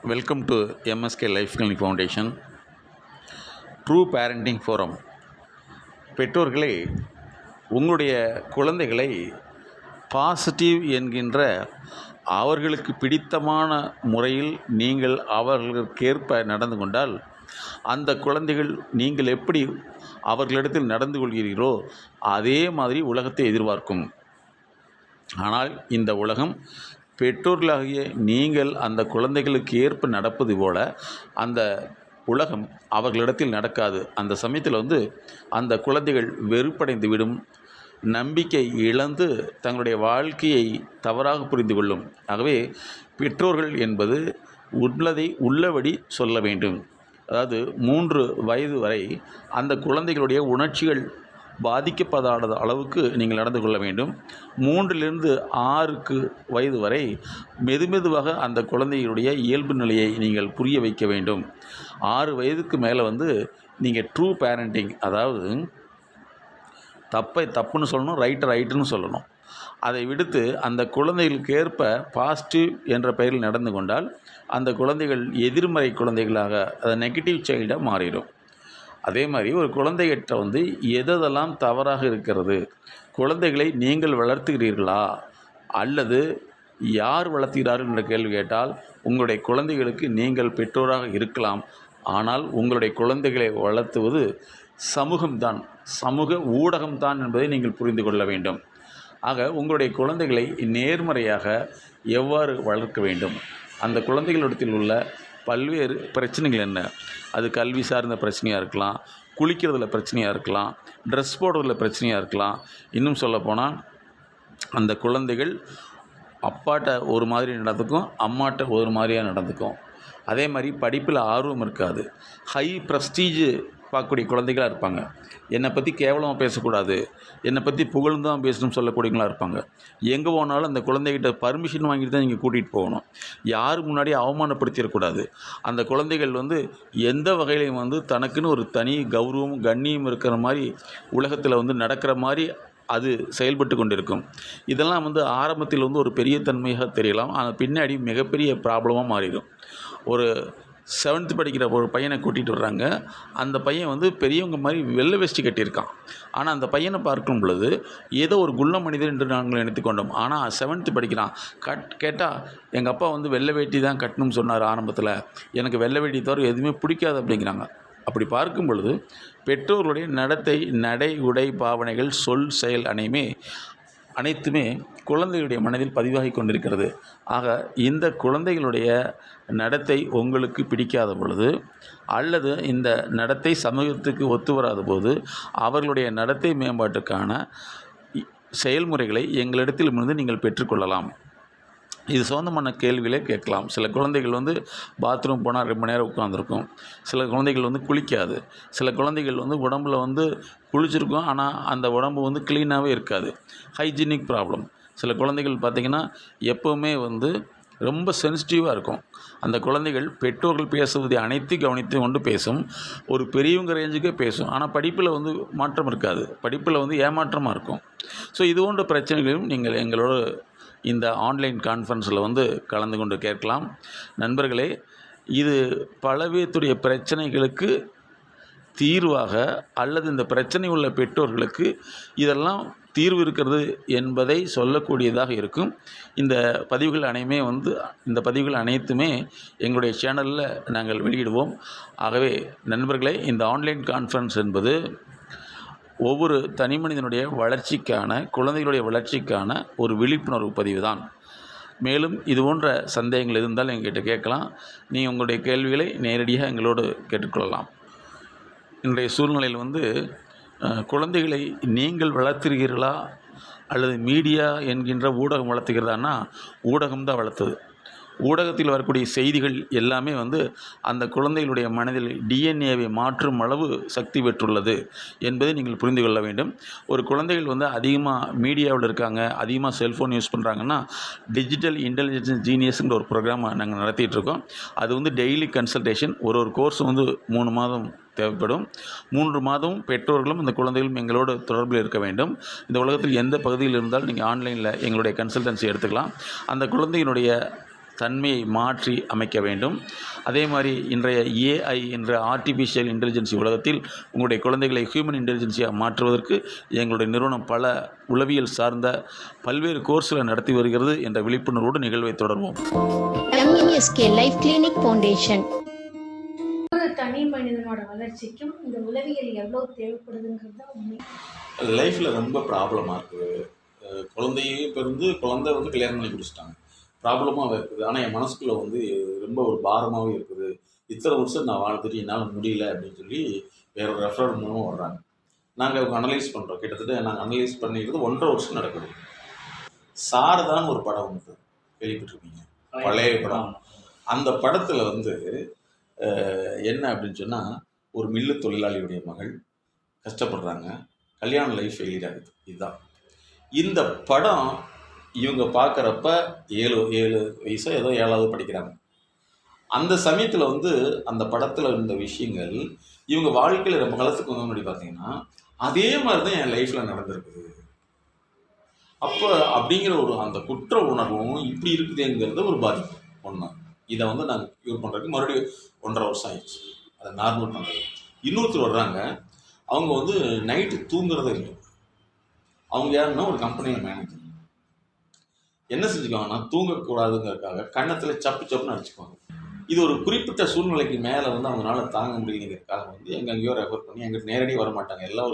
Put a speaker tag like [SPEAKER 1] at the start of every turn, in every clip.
[SPEAKER 1] Welcome to MSK life clinic foundation true parenting forum. பெற்றோர்களே, உங்களுடைய குழந்தைகளை பாசிட்டிவ் என்கின்ற அவர்களுக்கு பிடித்தமான முறையில் நீங்கள் அவர்களுக்கேற்ப நடந்து கொண்டால் அந்த குழந்தைகள் நீங்கள் எப்படி அவர்களிடத்தில் நடந்து கொள்கிறீர்களோ அதே மாதிரி உலகத்தை எதிர்பார்க்கும். ஆனால் இந்த உலகம் பெற்றோர்களாகிய நீங்கள் அந்த குழந்தைகளுக்கு ஏற்ப நடப்பது போல அந்த உலகம் அவர்களிடத்தில் நடக்காது. அந்த சமயத்தில் அந்த குழந்தைகள் வெறுப்படைந்து விடும், நம்பிக்கை இழந்து தங்களுடைய வாழ்க்கையை தவறாக புரிந்து கொள்ளும். ஆகவே பெற்றோர்கள் என்பது உள்ளதை உள்ளபடி சொல்ல வேண்டும். அதாவது 3 வயது வரை அந்த குழந்தைகளுடைய உணர்ச்சிகள் பாதிக்கப்படாத அளவுக்கு நீங்கள் நடந்து கொள்ள வேண்டும். 3லிருந்து 6 வயது வரை மெதுமெதுவாக அந்த குழந்தைகளுடைய இயல்பு நிலையை நீங்கள் புரிய வைக்க வேண்டும். 6 வயதுக்கு மேலே நீங்கள் ட்ரூ பேரண்டிங், அதாவது தப்பை தப்புன்னு சொல்லணும், ரைட்டுன்னு சொல்லணும். அதை விடுத்து அந்த குழந்தைகளுக்கு ஏற்ப பாசிட்டிவ் என்ற பெயரில் நடந்து கொண்டால் அந்த குழந்தைகள் எதிர்மறை குழந்தைகளாக, அது நெகட்டிவ் சைல்டாக மாறிடும். அதே மாதிரி ஒரு குழந்தைகிட்ட எதெல்லாம் தவறாக இருக்கிறது, குழந்தைகளை நீங்கள் வளர்த்துகிறீர்களா அல்லது யார் வளர்த்துகிறார்கள் என்ற கேள்வி கேட்டால் உங்களுடைய குழந்தைகளுக்கு நீங்கள் பெற்றோராக இருக்கலாம். ஆனால் உங்களுடைய குழந்தைகளை வளர்த்துவது சமூகம்தான், சமூக ஊடகம்தான் என்பதை நீங்கள் புரிந்து கொள்ள வேண்டும். ஆக உங்களுடைய குழந்தைகளை நேர்மறையாக எவ்வாறு வளர்க்க வேண்டும், அந்த குழந்தைகளிடத்தில் உள்ள பல்வேறு பிரச்சனைகள் என்ன, அது கல்வி சார்ந்த பிரச்சனையாக இருக்கலாம், குளிக்கிறதுல பிரச்சனையாக இருக்கலாம், ட்ரெஸ் போடுறதுல பிரச்சனையாக இருக்கலாம். இன்னும் சொல்லப்போனால் அந்த குழந்தைகள் அப்பாட்ட ஒரு மாதிரி நடந்துக்கும், அம்மாட்ட ஒரு மாதிரியாக நடந்துக்கும். அதே மாதிரி படிப்பில் ஆர்வம் இருக்காது, ஹை ப்ரெஸ்டீஜ் பார்க்கக்கூடிய குழந்தைகளாக இருப்பாங்க. என்னை பற்றி கேவலமாக பேசக்கூடாது, என்னை பற்றி புகழ்ந்து தான் பேசணும்னு சொல்லக்கூடியவங்களாக இருப்பாங்க. எங்கே போனாலும் அந்த குழந்தைகிட்ட பர்மிஷன் வாங்கிட்டு தான் நீங்கள் கூட்டிகிட்டு போகணும். யார் முன்னாடி அவமானப்படுத்திடக்கூடாது. அந்த குழந்தைகள் எந்த வகையிலையும் தனக்குன்னு ஒரு தனி கௌரவம் கண்ணியம் இருக்கிற மாதிரி உலகத்தில் நடக்கிற மாதிரி அது செயல்பட்டு கொண்டிருக்கும். இதெல்லாம் ஆரம்பத்தில் ஒரு பெரிய தன்மையாக தெரியலாம், ஆனால் பின்னாடி மிகப்பெரிய ப்ராப்ளமாக மாறிடும். ஒரு 7th படிக்கிற ஒரு பையனை கூட்டிகிட்டு வர்றாங்க. அந்த பையன் பெரியவங்க மாதிரி வெள்ளை வேஷ்டி கட்டியிருக்கான். ஆனால் அந்த பையனை பார்க்கும் பொழுது ஏதோ ஒரு குள்ள மனிதர் என்று நாங்கள் நினைத்துக்கொண்டோம். ஆனால் 7th படிக்கிறான். கேட்டால் எங்கள் அப்பா வெள்ளை வேட்டி தான் கட்டணும்னு சொன்னார் ஆரம்பத்தில், எனக்கு வெள்ளை வேட்டி தவிர எதுவுமே பிடிக்காது அப்படிங்கிறாங்க. அப்படி பார்க்கும் பொழுது பெற்றோர்களுடைய நடத்தை, நடை, உடை, பாவனைகள், சொல், செயல் அனைத்துமே குழந்தைகளுடைய மனதில் பதிவாகி கொண்டிருக்கிறது. ஆக இந்த குழந்தைகளுடைய நடத்தை உங்களுக்கு பிடிக்காத பொழுது அல்லது இந்த நடத்தை சமூகத்துக்கு ஒத்து வராத போது அவர்களுடைய நடத்தை மேம்பாட்டுக்கான செயல்முறைகளை எங்களிடத்தில் நீங்கள் பெற்றுக்கொள்ளலாம். இது சம்பந்தமான கேள்விகளே கேட்கலாம். சில குழந்தைகள் பாத்ரூம் போனால் ரொம்ப நேரம் உட்காந்துருக்கும். சில குழந்தைகள் குளிக்காது. சில குழந்தைகள் உடம்பில் குளிச்சிருக்கும், ஆனால் அந்த உடம்பு க்ளீனாகவே இருக்காது. Hygienic problem. சில குழந்தைகள் பார்த்திங்கன்னா எப்போவுமே ரொம்ப சென்சிட்டிவாக இருக்கும். அந்த குழந்தைகள் பெற்றோர்கள் பேசுவதை அனைத்து கவனித்து கொண்டு பேசும், ஒரு பெரியவங்க ரேஞ்சுக்கே பேசும். ஆனால் படிப்பில் மாற்றம் இருக்காது, படிப்பில் ஏமாற்றமாக இருக்கும். ஸோ இது போன்ற பிரச்சனைகளையும் நீங்கள் எங்களோட இந்த ஆன்லைன் கான்ஃபரன்ஸில் கலந்து கொண்டு கேட்கலாம். நண்பர்களே, இது பலவிதத்துடைய பிரச்சனைகளுக்கு தீர்வாக அல்லது இந்த பிரச்சனை உள்ள பெற்றோர்களுக்கு இதெல்லாம் தீர்வு இருக்கிறது என்பதை சொல்லக்கூடியதாக இருக்கும். இந்த பதிவுகள் அனைத்துமே எங்களுடைய சேனலில் நாங்கள் வெளியிடுவோம். ஆகவே நண்பர்களே, இந்த ஆன்லைன் கான்ஃபரன்ஸ் என்பது ஒவ்வொரு தனி மனிதனுடைய வளர்ச்சிக்கான, குழந்தைகளுடைய வளர்ச்சிக்கான ஒரு விழிப்புணர்வு பதிவு தான். மேலும் இது போன்ற சந்தேகங்கள் இருந்தால் எங்கள்கிட்ட கேட்கலாம். நீங்கள் உங்களுடைய கேள்விகளை நேரடியாக எங்களோடு கேட்டுக்கொள்ளலாம். இன்றைய சூழ்நிலையில் குழந்தைகளை நீங்கள் வளர்த்துகிறீர்களா அல்லது மீடியா என்கின்ற ஊடகம் வளர்த்துகிறதானா, ஊடகம் தான் வளர்த்துது. ஊடகத்தில் வரக்கூடிய செய்திகள் எல்லாமே அந்த குழந்தைகளுடைய மனதில் டிஎன்ஏவை மாற்றும் அளவு சக்தி பெற்றுள்ளது என்பதை நீங்கள் புரிந்து கொள்ள வேண்டும். ஒரு குழந்தைகள் அதிகமாக மீடியாவில் இருக்காங்க, அதிகமாக செல்ஃபோன் யூஸ் பண்ணுறாங்கன்னா, டிஜிட்டல் இன்டெலிஜென்ஸ் ஜீனியஸ்ங்கிற ஒரு ப்ரோக்ராமை நாங்கள் நடத்திட்டுருக்கோம். அது டெய்லி கன்சல்டேஷன், ஒரு கோர்ஸ் 3 மாதம் தேவைப்படும். 3 மாதமும் பெற்றோர்களும் இந்த குழந்தைகளும் எங்களோடு தொடர்பில் இருக்க வேண்டும். இந்த உலகத்தில் எந்த பகுதியில் இருந்தாலும் நீங்கள் ஆன்லைனில் எங்களுடைய கன்சல்டன்சி எடுத்துக்கலாம். அந்த குழந்தையினுடைய தன்மையை மாற்றி அமைக்க வேண்டும். அதே மாதிரி இன்றைய ஏஐ என்ற ஆர்டிஃபிஷியல் இன்டெலிஜென்சி உலகத்தில் உங்களுடைய குழந்தைகளை ஹியூமன் இன்டெலிஜென்சியாக மாற்றுவதற்கு எங்களுடைய நிறுவனம் பல உளவியல் சார்ந்த பல்வேறு கோர்ஸ்களை நடத்தி வருகிறது என்ற விழிப்புணர்வோடு நிகழ்வை தொடர்வோம்.
[SPEAKER 2] MSK life clinic foundation.
[SPEAKER 3] ஒரு தனி மனிதனோட வளர்ச்சிக்கும் இந்த உளவியல் எவ்வளோ தேவைப்படுதுங்கிறது தான் உண்மை.
[SPEAKER 1] லைஃப்பில் ரொம்ப ப்ராப்ளமாக இருக்குது. குழந்தையும் பிறந்து குழந்தை வந்து கல்யாணம் பண்ணி கொடுத்துட்டாங்க, ப்ராப்ளமாக இருக்குது. ஆனால் என் மனசுக்குள்ளே வந்து ரொம்ப ஒரு பாரமாகவே இருக்குது. இத்தனை வருஷம் நான் வாழ்ந்துட்டு என்னால் முடியல அப்படின்னு சொல்லி வேறு ஒரு ரெஃபரல் மூலமாக வர்றாங்க. நாங்கள் அவங்க அனலைஸ் பண்ணுறோம். கிட்டத்தட்ட நாங்கள் அனலைஸ் பண்ணிக்கிறது 1.5 வருஷம் நடக்குது. சாரதான்னு ஒரு படம் வந்து கேள்விப்பட்டிருக்கீங்க, பழைய படம். அந்த படத்தில் வந்து என்ன அப்படின்னு சொன்னால், ஒரு மில்லு தொழிலாளியுடைய மகள் கஷ்டப்படுறாங்க, கல்யாண லைஃப் ஃபெயிலியர் ஆகுது. இதுதான் இந்த படம். இவங்க பார்க்குறப்ப 7 வயசோ ஏதோ 7வது படிக்கிறாங்க. அந்த சமயத்தில் வந்து அந்த படத்தில் இருந்த விஷயங்கள் இவங்க வாழ்க்கையில் ரொம்ப காலத்துக்கு முன்னாடி பார்த்தீங்கன்னா அதே மாதிரி தான் என் லைஃப்பில் நடந்திருக்குது. அப்போ அப்படிங்கிற ஒரு அந்த குற்ற உணர்வும் இப்படி இருக்குதுங்கிறது ஒரு பாதிப்பு ஒன்று. இதை வந்து நாங்கள் க்யூர் பண்ணுறதுக்கு மறுபடியும் 1.5 வருஷம் ஆயிடுச்சு. அதை நார்மல் பண்ணுறது. இன்னொருத்தர் வர்றாங்க, அவங்க வந்து நைட்டு தூங்குறதே இல்லை. அவங்க யாருன்னா ஒரு கம்பெனியில் மேனேஜர். என்ன செஞ்சுக்குவாங்கன்னா, தூங்கக்கூடாதுங்கிறதுக்காக கன்னத்தில் சப்பு சப்புன்னு அடிச்சுக்குவாங்க. இது ஒரு குறிப்பிட்ட சூழ்நிலைக்கு மேலே வந்து அவங்களால தாங்க முடியலைங்கிறதுக்காக வந்து எங்கெங்கேயோ ரெஃபர் பண்ணி எங்கிட்ட நேரடியாக வர மாட்டாங்க. எல்லாம்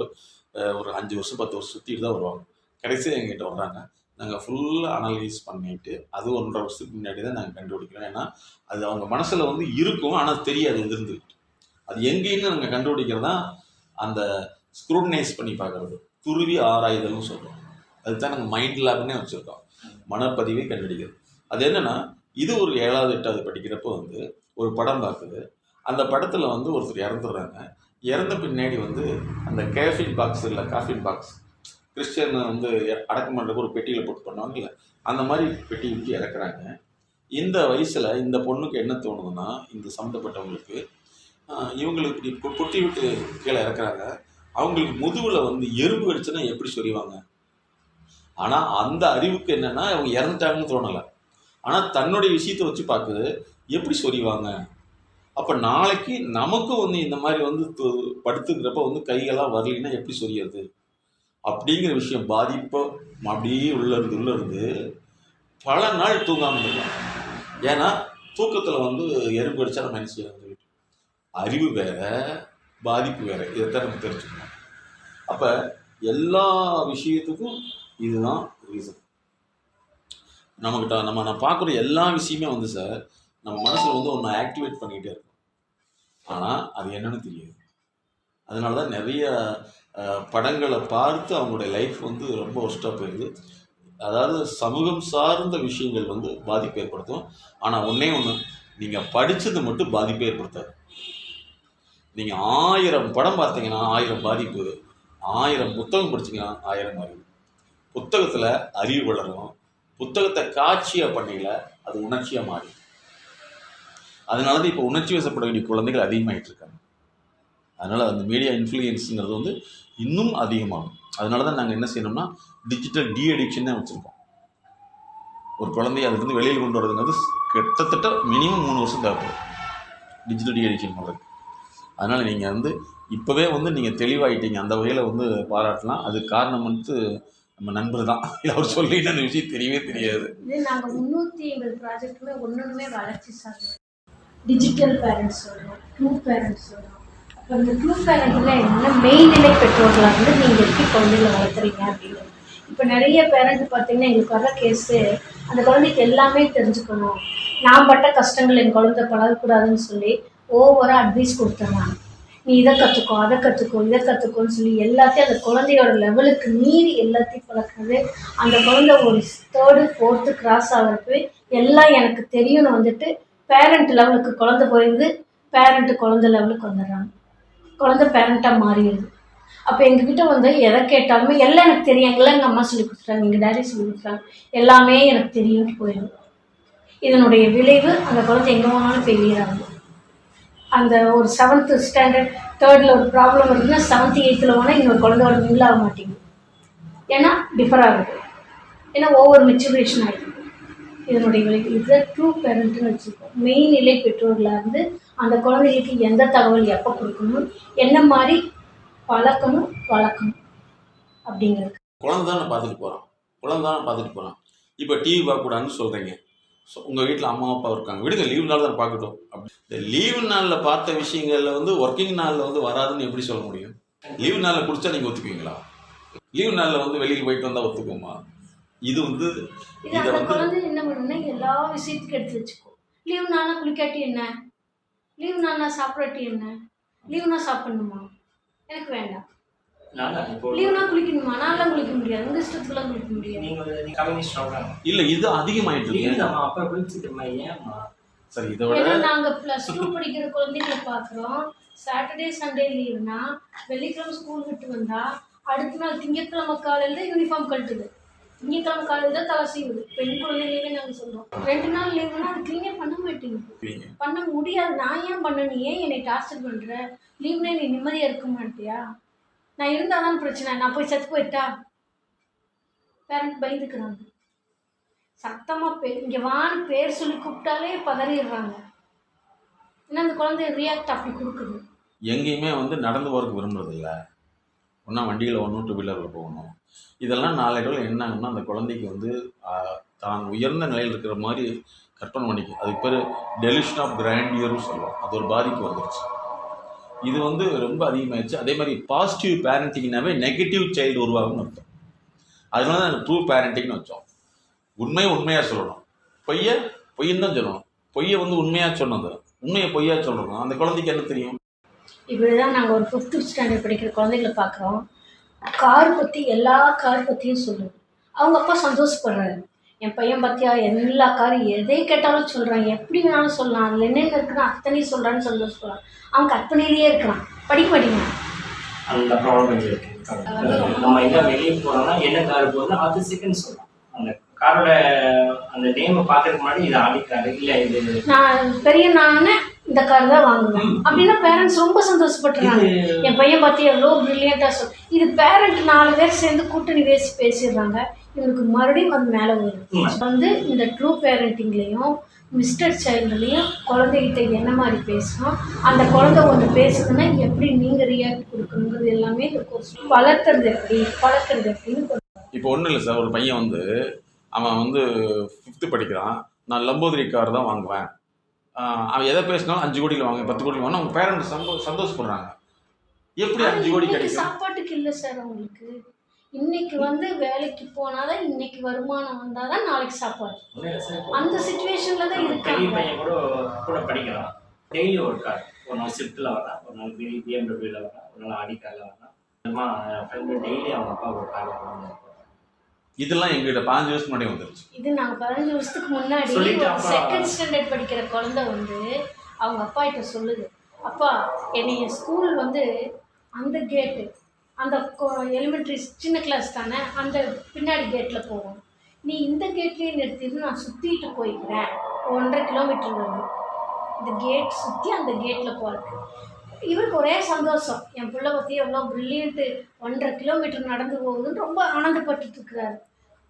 [SPEAKER 1] ஒரு 5 வருஷம் 10 வருஷம் சுற்றிட்டு தான் வருவாங்க. கடைசியாக எங்கிட்ட வர்றாங்க. நாங்கள் ஃபுல்லாக அனலைஸ் பண்ணிவிட்டு அது 1.5 வருஷத்துக்கு முன்னாடி தான் நாங்கள் கண்டுபிடிக்கிறோம். ஏன்னா அது அவங்க மனசில் வந்து இருக்கும், ஆனால் தெரியாது இருந்துக்கிட்டு. அது எங்கேன்னு நாங்கள் கண்டுபிடிக்கிறது தான் அந்த ஸ்க்ரூட்டனைஸ் பண்ணி பார்க்குறது, துருவி ஆராய்தல்னு சொல்கிறோம். அதுதான் நாங்கள் மைண்ட் லேப்னே வச்சுருக்கோம், மனப்பதிவை கண்டுபிடிக்கிறது. அது என்னென்னா, இது ஒரு 7வது 8வது படிக்கிறப்போ வந்து ஒரு படம் பார்க்குது. அந்த படத்தில் வந்து ஒருத்தர் இறந்துடுறாங்க. இறந்த பின்னாடி வந்து அந்த கேஃபின் பாக்ஸ் இல்லை, காஃபின் பாக்ஸ், கிறிஸ்டியன் வந்து அடக்கம் பண்ணுறதுக்கு ஒரு பெட்டியில் போட்டு பண்ணுவாங்கல்ல, அந்த மாதிரி பெட்டி விட்டு இறக்குறாங்க. இந்த வயசில் இந்த பொண்ணுக்கு என்ன தோணுதுன்னா, இந்த சம்மந்தப்பட்டவங்களுக்கு இவங்களுக்கு இப்படி பொட்டி விட்டு கீழே இறக்குறாங்க. அவங்களுக்கு முதுகில் வந்து எறும்பு கடிச்சுன்னா எப்படி சொல்லிவாங்க. ஆனால் அந்த அறிவுக்கு என்னென்னா அவங்க இறந்துட்டாங்கன்னு தோணலை. ஆனால் தன்னுடைய விஷயத்தை வச்சு பார்க்குது, எப்படி சொல்லிவாங்க. அப்போ நாளைக்கு நமக்கும் வந்து இந்த மாதிரி வந்து படுத்துக்கிறப்ப வந்து கைகள்லாம் வரலைன்னா எப்படி சொல்லிடுறது அப்படிங்கிற விஷயம் பாதிப்போ அப்படியே உள்ளிருந்து பல நாள் தூங்காமல் இருக்கலாம். ஏன்னா தூக்கத்தில் வந்து எறும்பு கடிச்சா நம்ம என்ன செய்யணும். அறிவு வேற, பாதிப்பு வேறு. இதைத்தான் நம்ம தெரிஞ்சுக்கணும். அப்போ எல்லா விஷயத்துக்கும் இதுதான் ரீசன். நான் பார்க்குற எல்லா விஷயமே வந்து சார் நம்ம மனசில் வந்து ஒன்று ஆக்டிவேட் பண்ணிக்கிட்டே இருக்கும். ஆனால் அது என்னன்னு தெரியாது. அதனால தான் நிறைய படங்களை பார்த்து அவங்களுடைய லைஃப் வந்து ரொம்ப ஒர்ஸ்ட்டாக போயிடுது. அதாவது சமூகம் சார்ந்த விஷயங்கள் வந்து பாதிப்பு ஏற்படுத்தும். ஆனால் ஒன்றே ஒன்று, நீங்கள் படித்தது மட்டும் பாதிப்பை ஏற்படுத்தாது. நீங்கள் 1000 படம் பார்த்தீங்கன்னா 1000 பாதிப்பு, 1000 புத்தகம் படிச்சிங்கன்னா 1000 அறிவு. புத்தகத்தில் அறிவு வளரும், புத்தகத்தை காட்சியாக பண்ணல அது உணர்ச்சியாக மாறி. அதனால தான் இப்போ உணர்ச்சி வசப்பட வேண்டிய குழந்தைகள் அதிகமாகிட்டு இருக்காங்க. அதனால் அந்த மீடியா இன்ஃப்ளூயன்ஸுங்கிறது வந்து இன்னும் அதிகமாகும். அதனால தான் நாங்கள் என்ன செய்யணும்னா டிஜிட்டல் அடிக்ஷன் தான் வச்சுருக்கோம். ஒரு குழந்தைய அதுலேருந்து வெளியில் கொண்டு வரதுங்கிறது கிட்டத்தட்ட மினிமம் 3 வருஷம் தேவைப்படும் டிஜிட்டல் அடிக்ஷன் பண்ணுறது. அதனால் நீங்கள் வந்து இப்போவே வந்து நீங்கள் தெளிவாகிட்டீங்க, அந்த வகையில் வந்து பாராட்டலாம். அது காரணம் வந்து நம்ம நண்பர் தான். அவர் சொல்லிட்டு அந்த விஷயம் தெரியவே தெரியாது.
[SPEAKER 3] இது நாங்கள் 350 ப்ராஜெக்ட்டுமே ஒன்றுமே வளர்ச்சி சார்ந்தது. டிஜிட்டல் பேரண்ட்ஸ் வரும், ட்ரூ பேரண்ட்ஸ் வரும். அப்போ இந்த ட்ரூ பேரண்ட்டில் என்னென்னா மெய்நிலை பெற்றோர்களாக வந்து நீங்கள் எப்படி குழந்தைகளை வளர்த்துறீங்க அப்படின்னு. இப்போ நிறைய பேரண்ட் பார்த்தீங்கன்னா எங்களுக்கு வர கேஸு, அந்த குழந்தைக்கு எல்லாமே தெரிஞ்சுக்கணும், நான் பட்ட கஷ்டங்கள் என் குழந்தை பழகக்கூடாதுன்னு சொல்லி ஓவராக அட்வைஸ் கொடுத்துட்றாங்க. நீ இதை கற்றுக்கோ, அதை கற்றுக்கோ, இதை கற்றுக்கோன்னு சொல்லி எல்லாத்தையும் அந்த குழந்தையோட லெவலுக்கு மீறி எல்லாத்தையும் பழக்கிறது. அந்த குழந்தை ஒரு 3rd 4th கிராஸ் ஆகிறப்ப எல்லாம் எனக்கு தெரியும்னு வந்துட்டு பேரண்ட் லெவலுக்கு குழந்தை போயிடுது, பேரண்ட்டு குழந்தை லெவலுக்கு வந்துடுறாங்க, குழந்தை பேரண்ட்டாக மாறிடுது. அப்போ எங்ககிட்ட வந்து எதை கேட்டாலுமே எல்லாம் எனக்கு தெரியும், எங்கெல்லாம் எங்கள் அம்மா சொல்லி கொடுத்துட்டாங்க, எங்கள் டேடி சொல்லி கொடுத்துட்டாங்க, எல்லாமே எனக்கு தெரியும்னு போயிடும். இதனுடைய விளைவு அந்த குழந்தை எங்கே போனாலும் ஃபெயிலியர் ஆகுது. அந்த ஒரு 7th ஸ்டாண்டர்ட் 3rd ஒரு ப்ராப்ளம் இருக்குன்னா 7th 8th போனால் இன்னொரு குழந்தையோட மிங்கிள் ஆக மாட்டேங்குது. ஏன்னா டிஃபர் ஆகுது, ஏன்னா ஓவர் மெச்சுரேஷன் ஆகிடுது. இதனுடைய விலை இதுதான் ட்ரூ பேரண்ட்னு வச்சுருக்கோம். மெயின் நிலை பெற்றோர்களாக இருந்து அந்த குழந்தைகளுக்கு எந்த தகவல் எப்போ கொடுக்கணும், என்ன மாதிரி பழக்கணும் வளர்க்கணும் அப்படிங்கிறது.
[SPEAKER 1] குழந்தை தானே பார்த்துட்டு போகிறான். இப்போ டிவி பார்க்கக்கூடாதுன்னு சொல்கிறீங்க. ஸோ உங்கள் வீட்டில் அம்மா அப்பா இருக்காங்க, விடுங்க லீவு நாள் தான் பார்க்கட்டும். அப்படி இந்த லீவு நாளில் பார்த்த விஷயங்களில் வந்து ஒர்க்கிங் நாளில் வந்து வராதுன்னு எப்படி சொல்ல முடியும்? லீவு நாளில் குடித்தா நீங்கள் ஒத்துக்குவீங்களா? லீவு நாளில் வந்து வெளியில் போயிட்டு வந்தால் ஒத்துக்குமா? இது வந்து
[SPEAKER 3] அந்த குழந்தை என்ன பண்ணுன்னா எல்லா விஷயத்துக்கும் எடுத்து வச்சுக்கோ. லீவு நாள்னா குளிக்காட்டி என்ன, லீவு நாள்னா சாப்பிடாட்டி என்ன, லீவுனா சாப்பிடணுமா, எனக்கு வேண்டாம். லீவுனா குளிக்கணுமா, நான்லாம் குளிக்க முடியாது, உங்க இஷ்டத்துக்குலாம் குளிக்க முடியாது.
[SPEAKER 1] இல்லை இது அதிகமாயிட்டு சரி. இதை விட
[SPEAKER 3] நாங்கள் +2 படிக்கிற குழந்தைங்களை பார்க்குறோம். சாட்டர்டே சண்டே லீவுனா வெள்ளிக்கிழமை ஸ்கூல் விட்டு வந்தா அடுத்த நாள் திங்கட்கிழமை காலையில் தான் யூனிஃபார்ம் கழட்டுது, திங்கட்கிழமை காலையில் தான் தலை செய்யுது. பெண் குழந்தைகளே நாங்கள் சொல்கிறோம் 2 நாள் லீவுனா அது க்ளீனே பண்ண மாட்டேங்குது, பண்ண முடியாது. நான் ஏன் பண்ணணும், ஏன் என்னை டார்ச்சர் பண்ணுற, லீவுனா நீ நிம்மதியாக இருக்க மாட்டியா, நான் இருந்தால் தான் பிரச்சனை, நான் போய் செத்து போயிட்டா. பேரண்ட் பயந்துக்கிறாங்க, சத்தமாக இங்கே வான்னு பேர் சொல்லி கூப்பிட்டாலே பதறிடுறாங்க. ஏன்னா அந்த குழந்தை ரியாக்ட் அப்படி கொடுக்குது.
[SPEAKER 1] எங்கேயுமே வந்து நடந்து போகிறதுக்கு விரும்புறதில்ல, ஒன்றா வண்டியில் ஒன்றும் 2 வீலரில் போகணும். இதெல்லாம் நாளைக்கு என்ன ஆகும்னா அந்த குழந்தைக்கு வந்து தான் உயர்ந்த நிலையில் இருக்கிற மாதிரி கற்பனை பண்ணிக்கும். அதுக்கு பேர் டெலிஷன் ஆஃப் கிராண்டியர்னு சொல்லுவோம். அது ஒரு பாதிப்பு வந்துருச்சு. இது வந்து ரொம்ப அதிகமாகிடுச்சு. அதே மாதிரி பாசிட்டிவ் பேரண்டிங்னாவே நெகட்டிவ் சைல்டு உருவாகும்னு அர்த்தம். அதனால தான் ட்ரூ பேரண்டிங்னு வச்சோம். உண்மையாக சொல்லணும், பொய்ன்னு தான் சொல்லணும். பொய்யை வந்து உண்மையாக சொன்னது, உண்மையை பொய்யா சொல்லணும். அந்த குழந்தைக்கு என்ன தெரியும்?
[SPEAKER 3] இப்படி தான் நாங்கள் ஒரு 5th ஸ்டாண்டர்ட் படிக்கிற குழந்தைகளை பார்க்குறோம். கார் பற்றி எல்லா கார் பற்றியும் சொல்லுது. அவங்க அப்பா சந்தோஷப்படுறாரு, என் பையன் பார்த்தியா எல்லா காரும் எதை கேட்டாலும் சொல்கிறான், எப்படி வேணாலும் சொல்லலாம், அதில் என்னென்ன இருக்குன்னா அத்தனையும் சொல்கிறான்னு சந்தோஷப்படுறான். அவன் கற்பனையிலேயே இருக்கிறான், படிக்க மாட்டேங்கிறான்.
[SPEAKER 4] அந்த ப்ராப்ளம் இருக்கு. நம்ம எங்கே வெளியே போகிறோம்னா என்ன கார் போகுதுன்னா அது செகண்ட் சொல்லலாம். அந்த காரோட அந்த நேமை பார்க்கறதுக்கு முன்னாடி இது ஆடிக்காரு இல்லை இது
[SPEAKER 3] நான் பெரிய நானே இந்த கார் தான் வாங்குவேன் அப்படின்னா பேரண்ட்ஸ் ரொம்ப சந்தோஷப்பட்டுறாங்க. என் பையன் பார்த்து எவ்வளோ ப்ரில்லியண்ட்டாக இது பேரண்ட் 4 பேர் சேர்ந்து கூட்டணி பேசிடுறாங்க. இவனுக்கு மறுபடியும் அது மேலே வரும். வந்து இந்த ட்ரூ பேரண்டிங்லேயும் மிஸ்டர் சைல்டுலேயும் குழந்தைகிட்ட என்ன மாதிரி பேசணும், அந்த குழந்தை ஒன்று பேசுதுன்னா எப்படி நீங்கள் ரியாக்ட் கொடுக்கணுங்கிறது எல்லாமே இந்த கோர்ஸ் வளர்க்குறது எப்படின்னு.
[SPEAKER 1] இப்போ ஒன்றும் இல்லை சார், ஒரு பையன் வந்து அவன் வந்து 5th படிக்கிறான், நான் லம்போதரி கார் தான் வாங்குவேன், அவன் எதை பேசினாலும் 5 கோடியில் வாங்க 10 கோடியில் வாங்க, அவங்க பேரண்ட் சந்தோஷப்படுறாங்க. எப்படி 5 கோடி கிடைக்கும்?
[SPEAKER 3] சாப்பாட்டுக்கு இல்லை சார் அவங்களுக்கு. இன்னைக்கு வந்து வேலைக்கு போனாதான் இன்னைக்கு வருமானம் வந்தாதான் நாளைக்கு சாப்பாடு. அந்த சிச்சுவேஷன்ல தான் இருக்காங்க.
[SPEAKER 4] பையன் கூட படிக்கிறான், டெய்லி ஒரு கார், ஒரு நாள் ஷிஃப்ட்டில் வரான், ஒரு நாள் BMW வரான், ஒரு நாள் ஆடி காரில் வரான். டெய்லி அவங்க அப்பா ஒரு கார் வராங்க.
[SPEAKER 1] இதெல்லாம் எங்ககிட்ட 5 வருஷத்துக்கு முன்னாடி வந்துருச்சு.
[SPEAKER 3] இது நாங்கள் 15 வருஷத்துக்கு முன்னாடி 2nd ஸ்டாண்டர்ட் படிக்கிற குழந்தை வந்து அவங்க அப்பா கிட்ட சொல்லுது, அப்பா என்னைய ஸ்கூல் வந்து அந்த கேட்டு அந்த எலிமெண்ட்ரி சின்ன கிளாஸ் தானே, அந்த பின்னாடி கேட்டில் போவோம், நீ இந்த கேட்லேயே நிறுத்திட்டு நான் சுற்றிட்டு போய்க்கிறேன், 1.5 கிலோமீட்டர் வரும் இந்த கேட் சுற்றி அந்த கேட்டில் போகிறதுக்கு. இவருக்கு ஒரே சந்தோஷம், என் பிள்ளை பற்றி எவ்வளோ ப்ரில்லியண்ட்டு 1.5 கிலோமீட்டர் நடந்து போகுதுன்னு ரொம்ப ஆனந்தப்பட்டு இருக்கிறாரு.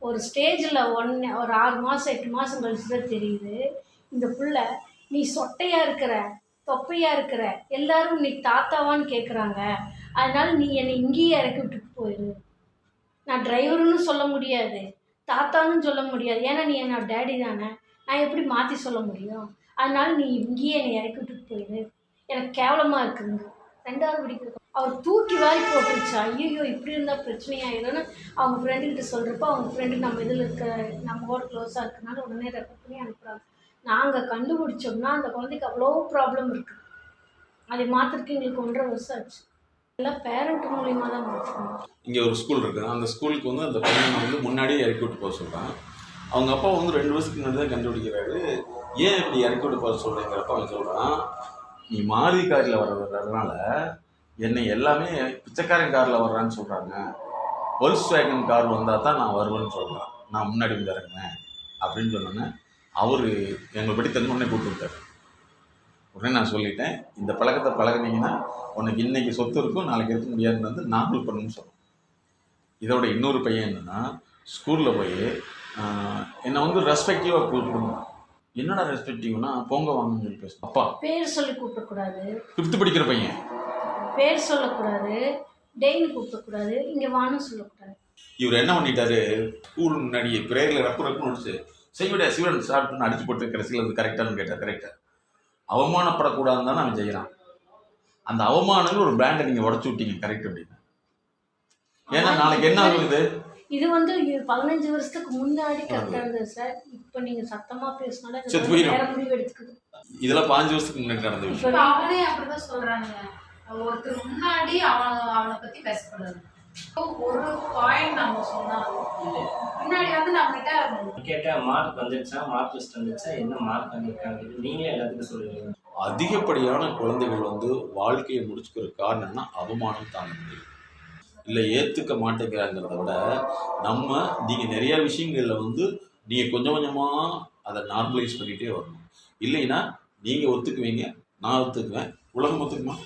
[SPEAKER 3] ஒரு ஸ்டேஜில் ஒரு 6 மாதம் 8 மாதம் கழிச்சு தான் தெரியுது, இந்த பிள்ளை நீ சொட்டையாக இருக்கிற தொப்பையாக இருக்கிற எல்லாரும் நீ தாத்தாவான்னு கேட்குறாங்க, அதனால் நீ என்னை இங்கேயே இறக்கி விட்டுட்டு போயிடு, நான் டிரைவருன்னு சொல்ல முடியாது, தாத்தான்னு சொல்ல முடியாது, ஏன்னா நீ என்னோட டேடி தானே, நான் எப்படி மாற்றி சொல்ல முடியும், அதனால் நீ இங்கேயே என்னை இறக்கி விட்டுட்டு போயிடு, எனக்கு கேவலமாக இருக்குதுங்க. 2வது படிக்கிற அவர் தூக்கி வாரி போட்டுருச்சா, ஐயோ இப்படி இருந்தால் பிரச்சனையாயிரும்னு அவங்க ஃப்ரெண்டுக்கிட்ட சொல்கிறப்போ அவங்க ஃப்ரெண்டு நம்ம இதில் இருக்க நம்மளோட க்ளோஸாக இருக்கனால உடனே ரெஃபர் பண்ணி அனுப்புகிறாங்க. நாங்கள் கண்டுபிடிச்சோம்னா அந்த குழந்தைக்கு அவ்வளோ ப்ராப்ளம் இருக்குது, அதை மாற்றுறதுக்கு எங்களுக்கு 1.5 வருஷம் ஆச்சு. எல்லாம் பேரண்ட் மூலியமாக தான் மாற்றணும்.
[SPEAKER 1] இங்கே ஒரு ஸ்கூல் இருக்குது, அந்த ஸ்கூலுக்கு வந்து அந்த பையனை வந்து முன்னாடியே இறக்கி விட்டு போக சொல்கிறான். அவங்க அப்பா வந்து 2 வருஷத்துக்கு முன்னாடி தான் கண்டுபிடிக்கிறாரு, ஏன் இப்படி இறக்கி விட்டு போக சொல்கிறேங்கிறப்ப அவன் சொல்கிறான், நீ மாருதி காரில் வர்றதுனால என்னை எல்லாமே பிச்சைக்காரன் காரில் வர்றான்னு சொல்கிறாங்க, வோல்க்ஸ்வேகன் கார் வந்தால் தான் நான் வருவேன்னு சொல்கிறான், நான் முன்னாடி வந்து இறங்குவேன் அப்படின்னு சொன்னோன்னே அவர் எங்களை படி தெரிஞ்ச கூப்பிட்டு விட்டார். உடனே நான் சொல்லிட்டேன், இந்த பழக்கத்தை பழகினீங்கன்னா உனக்கு இன்றைக்கி சொத்து இருக்கும் நாளைக்கு இருக்க முடியாதுன்னு வந்து நார்மல் பண்ணணும்னு சொன்னோம். இதோட இன்னொரு பையன் என்னென்னா ஸ்கூலில் போய் என்னை வந்து ரெஸ்பெக்டிவாக கூப்பிடணும். என்னடா ரெஸ்பெக்டிவ்னா போங்க வாங்கன்னு சொல்லி பேசணும். அப்பா
[SPEAKER 3] பேர் சொல்லி கூப்பிடக்கூடாது,
[SPEAKER 1] 5th படிக்கிற பையன்
[SPEAKER 3] பேர் சொல்லக்கூடாது, டெய்லி கூப்பிடக்கூடாது, இங்கே வான்னு சொல்லக்கூடாது.
[SPEAKER 1] இவர் என்ன பண்ணிட்டாரு, ஸ்கூல் முன்னாடி பிரேயரில் ரப்புன்னு வச்சு செய்விட சிவன் ஸ்டார்ட் பண்ணி அடிச்சு போட்டு கடைசியில் அது கரெக்டானு கேட்டார். கரெக்டாக அவமானப்படக்கூடாதுன்னு தானே அவன் செய்கிறான். அந்த அவமானங்கள் ஒரு பிராண்டை நீங்கள் உடச்சி விட்டீங்க. கரெக்ட் அப்படின்னு. ஏன்னா நாளைக்கு என்ன ஆகுது,
[SPEAKER 3] இது வந்து 15 வருஷத்துக்கு முன்னாடி கரெக்டாக இருந்தது சார். இப்போ நீங்கள் சத்தமாக பேசினாலும் வேற முடிவு எடுத்துக்குது.
[SPEAKER 1] இதெல்லாம் 5 வருஷத்துக்கு முன்னாடி நடந்த விஷயம்.
[SPEAKER 5] அவனே அப்படிதான் சொல்றாங்க. ஒருத்தர் முன்னாடி அவனை பத்தி பேசக்கூடாது. ஒரு பாயிண்ட் நம்ம சொன்னாலும் முன்னாடி வந்து நம்ம கிட்ட
[SPEAKER 4] கேட்டா மார்க் வந்துருச்சா, மார்க் லிஸ்ட் வந்துருச்சா, என்ன மார்க் வாங்கியிருக்காங்க, நீங்களே எல்லாத்துக்கும் சொல்லுவீங்க.
[SPEAKER 1] அதிகப்படியான குழந்தைகள் வந்து வாழ்க்கையை முடிச்சுக்கிற காரணம்னா அவமானம் தாங்க முடியும், இல்லை ஏற்றுக்க மாட்டேங்கிறாங்கிறத விட நீங்கள் நிறைய விஷயங்களில் வந்து நீங்கள் கொஞ்சம் கொஞ்சமாக அதை நார்மலைஸ் பண்ணிகிட்டே வரணும். இல்லைன்னா நீங்கள் ஒத்துக்குவீங்க, நான் ஒத்துக்குவேன், உலகம் ஒத்துக்குமா?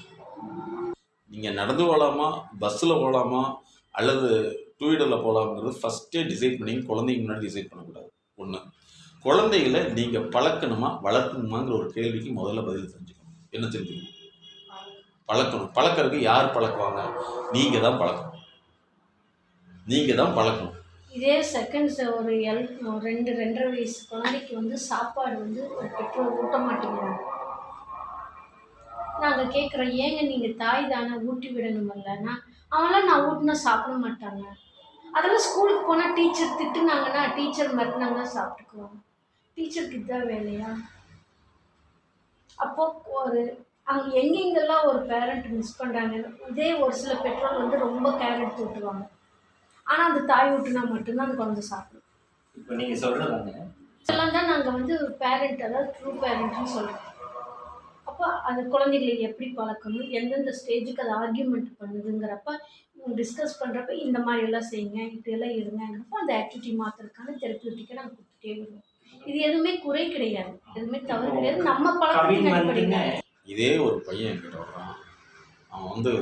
[SPEAKER 1] நீங்கள் நடந்து போகலாமா, பஸ்ஸில் போகலாமா, அல்லது 2 வீலரில் போகலாங்கிறது ஃபஸ்ட்டே டிசைட் பண்ணி குழந்தைங்க முன்னாடி டிசைட் பண்ணக்கூடாது. ஒன்று, குழந்தைகளை நீங்கள் பழக்கணுமா வளர்க்கணுமாங்கிற ஒரு கேள்விக்கு முதல்ல பதில் தெரிஞ்சுக்கணும். என்ன தெரிஞ்சுக்கணும்? பழக்கணும். பழக்கிறதுக்கு யார் பழக்குவாங்க? நீங்கள் தான் பழக்கணும். நீங்கள் தான் பழக்கணும்.
[SPEAKER 3] இதே செகண்ட்ஸ் ஒரு 2-2.5 வயசு குழந்தைக்கு வந்து சாப்பாடு வந்து பெற்றோர் ஊட்ட மாட்டேங்கிறாங்க. நாங்கள் கேட்குறோம், ஏங்க நீங்கள் தாய் தானே ஊட்டி விடணுமில்லன்னா, அவங்களாம் நான் ஊட்டினா சாப்பிட மாட்டாங்க. அதெல்லாம் ஸ்கூலுக்கு போனால் டீச்சர் திட்டுனாங்கன்னா, டீச்சர் மறுநாங்கன்னா சாப்பிட்டுக்குவாங்க. டீச்சருக்கு இதுதான் வேலையா? அப்போது அங்கே எங்கெங்கெல்லாம் ஒரு பேரண்ட் மிஸ் பண்ணுறாங்க. இதே ஒரு சில பெற்றோர் வந்து ரொம்ப கேர் எடுத்து விட்டுருவாங்க. ஆனால் அந்த தாய் ஊட்டினா மட்டும்தான் அந்த குழந்தை சாப்பிடும்.
[SPEAKER 4] இப்போ நீங்கள் சொல்கிறதாங்க
[SPEAKER 3] இதெல்லாம் தான் நாங்கள் வந்து பேரண்ட், அதாவது ட்ரூ பேரண்ட்னு சொல்கிறோம். அப்போ அந்த குழந்தைகளை எப்படி பழக்கணும், எந்தெந்த ஸ்டேஜுக்கு அது ஆர்கியூமெண்ட் பண்ணுதுங்கிறப்ப டிஸ்கஸ் பண்ணுறப்ப இந்த மாதிரி எல்லாம் செய்யுங்க, இப்படியெல்லாம் இருங்கிறப்ப அந்த ஆக்டிவிட்டி மாற்றுறதுக்கான தெரப்பியூட்டிக்கை நாங்கள் கொடுத்துட்டே வருவோம். இது எதுவுமே குறை கிடையாது, எதுவுமே தவறு கிடையாது. நம்ம பழக்கத்தின் அடிப்படையில்
[SPEAKER 1] இதே ஒரு பையன் என்கிட்ட வர்றான். அவன் வந்து